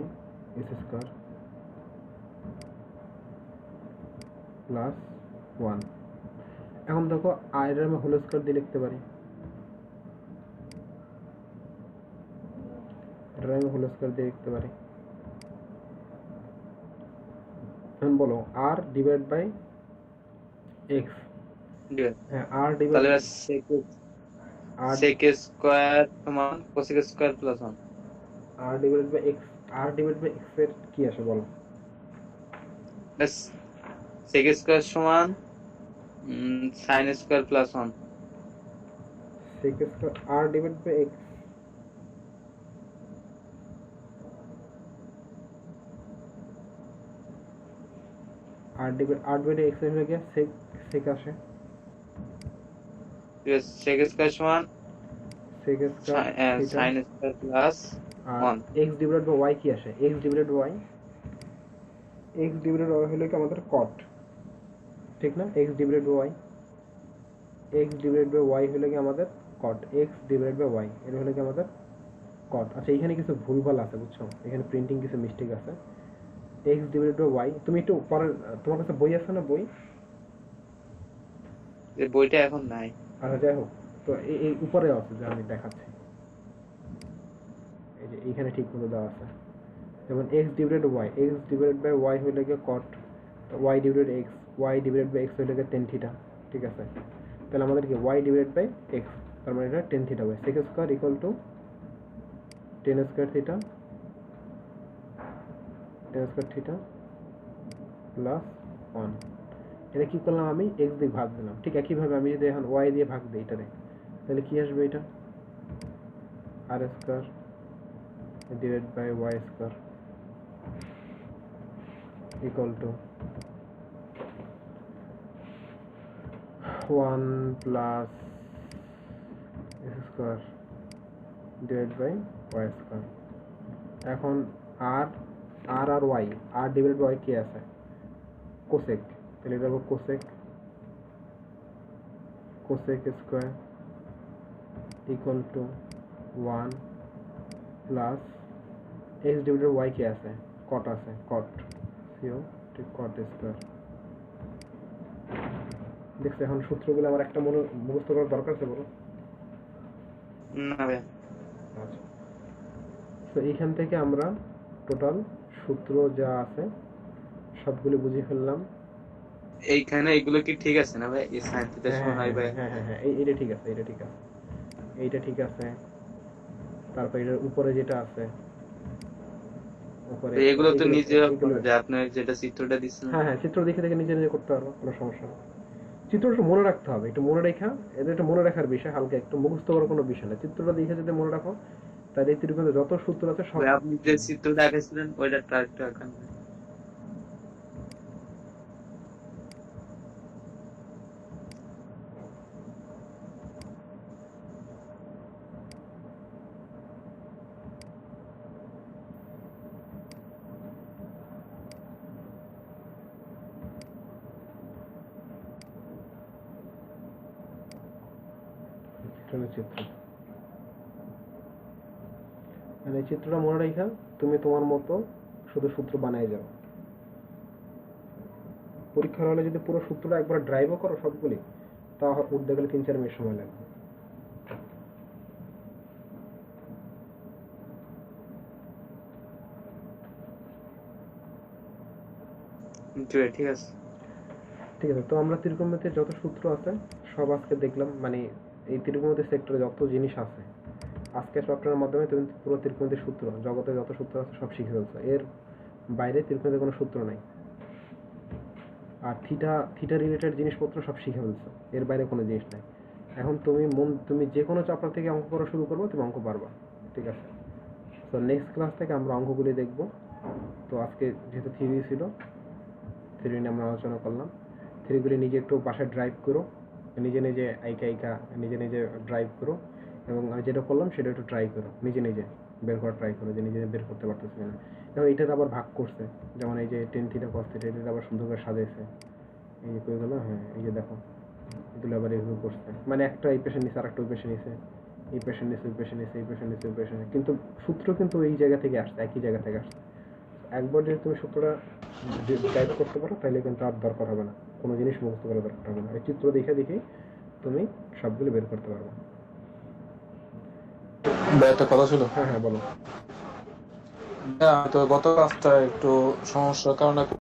X square plus 1। এখন দেখো আয়ের আমি হোল স্কয়ার দিয়ে লিখতে পারি, এটা আমি হোল স্কয়ার দিয়ে লিখতে পারি। এখন বলো R divide by X, R divide তাহলে sec স্কয়ার সমান cosec square plus 1, R divide by X, R divide by X এর কি আসে বলো? সেক স্কয়ার সমান sine square plus 1। Sec square R divide by X, R divide X হলে গিয়ে সেক সেক আসে, সেক স্কয়ার সমান sec square theta, sine square plus আর 1। এক্স ডিভাইড বাই ওয়াই কি আসে? X divide by y, x divide by y হলো কি আমাদের কট, ঠিক না? X divide by y, x divide by y হলো কি আমাদের cot, x divide by y এটা হলো কি আমাদের কট। আচ্ছা এখানে কিছু ভুলভাল আছে বুঝছো, এখানে প্রিন্টিং কিছু মিস্টেক আছে। এক্স ডিভাইড বাই ওয়াই, তুমি একটু পরে, তোমার কাছে বই আছে না বই? এই বইটা এখন নাই। আচ্ছা যাই হোক, তো এই উপরে আছে যে আমি দেখাচ্ছি, এই যে এইখানে ঠিক মতো দেওয়া আছে। যেমন X divided Y, X divided by Y হইলে গিয়ে cot, Y divided X, Y divided by X হইলে গিয়ে টেন থিটা, ঠিক আছে? তাহলে আমাদের কি ওয়াই ডিভাইডেড বাই এক্স, তার মানে এটা টেন থিটা হবে। Sec square equal to tan square theta, tan square theta plus 1। এটা কি করলাম আমি? এক্স দিয়ে ভাগ দিলাম। ঠিক একইভাবে আমি যদি এখন ওয়াই দিয়ে ভাগ দিই এটারে, তাহলে কি আসবে? এটা R square divide by Y square equal to 1 plus X square divide by Y square. এখন R R R Y, R divide by Y কি আছে? কোসেক, তাহলে এটা হবে cosec, cosec square equal to 1 plus X divided Y কি আছে? কট আছে, কট সিও ঠিক কট স্কোয়ার। দেখছো এখন সূত্রগুলো আমার একটা মুখস্থ করার দরকার আছে বলো? না ভাই। আচ্ছা, তো এইখান থেকে আমরা টোটাল সূত্র যা আছে সবগুলো বুঝে ফেললাম। এইখানে এগুলো কি ঠিক আছে না ভাই? এই সাইন থিটা সমান হয় ভাই? হ্যাঁ হ্যাঁ হ্যাঁ, এইটা ঠিক আছে, এটা ঠিক আছে, এইটা ঠিক আছে। তারপর এটার উপরে যেটা আছে, উপরে এগুলো তো নিজে এগুলো, যে আপনার যেটা চিত্রটা দিচ্ছেন। হ্যাঁ হ্যাঁ, চিত্র দেখে দেখে নিজে নিজে করতে পারবো, কোনো সমস্যা নেই। চিত্রটা একটু মনে রাখতে হবে, একটু মনে রেখা, এটা একটু মনে রাখার বিষয়, হালকা একটু মুখস্থ করার কোনো বিষয় না। চিত্রটা দেখে যদি মনে রাখো, তাহলে এই ত্রিকোণে যত সূত্র আছে সব। ভাই আপনি যে চিত্রটা এঁকেছিলেন ওইটা ট্রাকটা আঁকান। চিত্র, মানে এই চিত্রটা মনে রেখা তুমি তোমার মতো শুধু সূত্র বানাই যাও। পরীক্ষার হলে যদি পুরো সূত্রটা একবার ড্রাইভও করো সবগুলি, তা উঠতে গেলে 3-4 মিনিট সময় লাগবে। ঠিক আছে, ঠিক আছে, তো আমরা ত্রিকোণমিতির যত সূত্র আছে সব আজকে দেখলাম, মানে এই ত্রিকোণমিতি সেক্টরে যত জিনিস আছে আজকে চ্যাপ্টারের মাধ্যমে তুমি পুরো ত্রিকোণমিতির সূত্র, জগতে যত সূত্র আছে সব শিখে ফেলছো। এর বাইরে ত্রিকোণমিতির কোনো সূত্র নাই। আর থিটা থিটা রিলেটেড জিনিসপত্র সব শিখে ফেলছো, এর বাইরে কোনো জিনিস নাই। এখন তুমি যে কোনো চ্যাপ্টার থেকে অঙ্ক করা শুরু করবো, তুমি অঙ্ক পারবা, ঠিক আছে? তো নেক্সট ক্লাস থেকে আমরা অঙ্কগুলি দেখব। তো আজকে যেহেতু থিওরি ছিল, থিওরি নিয়ে আমরা আলোচনা করলাম। থিওরিগুলি নিজে একটু বাসায় ড্রাইভ করো, নিজে নিজে আইকা নিজে নিজে ড্রাইভ করো, এবং আমি যেটা করলাম সেটা একটু ট্রাই করো, নিজে নিজে বের করা ট্রাই করো যে নিজে বের করতে পারতেছি কিনা। এবং এইটাতে আবার ভাগ করছে, যেমন এই যে টেন থিটা কস থিটা, এটা আবার সুন্দর করে সাজাইছে, এই যে করে গেলো। হ্যাঁ এই যে দেখো, এগুলো আবার এগুলো করছে, মানে একটা এই পেশে নিছে আর একটা ওই পেশে নিছে, এই পেশেন্ট নিছে ওই পেশেন্ট নিছে, এই পেশেন্ট নিছে ওই পেশেন্ট, কিন্তু সূত্র কিন্তু এই জায়গা থেকে আসছে, একই জায়গা থেকে আসছে। একবার যদি তুমি সূত্রটা টাইপ করতে পারো তাহলে কিন্তু আর দরকার হবে না, কোনো জিনিস মুখস্থ করার দরকার হবে না। এই চিত্র দেখে দেখে তুমি সবগুলো বের করতে পারবে। একটা কথা ছিল। হ্যাঁ হ্যাঁ বলো। তো গত ক্লাসটা একটু সমস্যার কারণে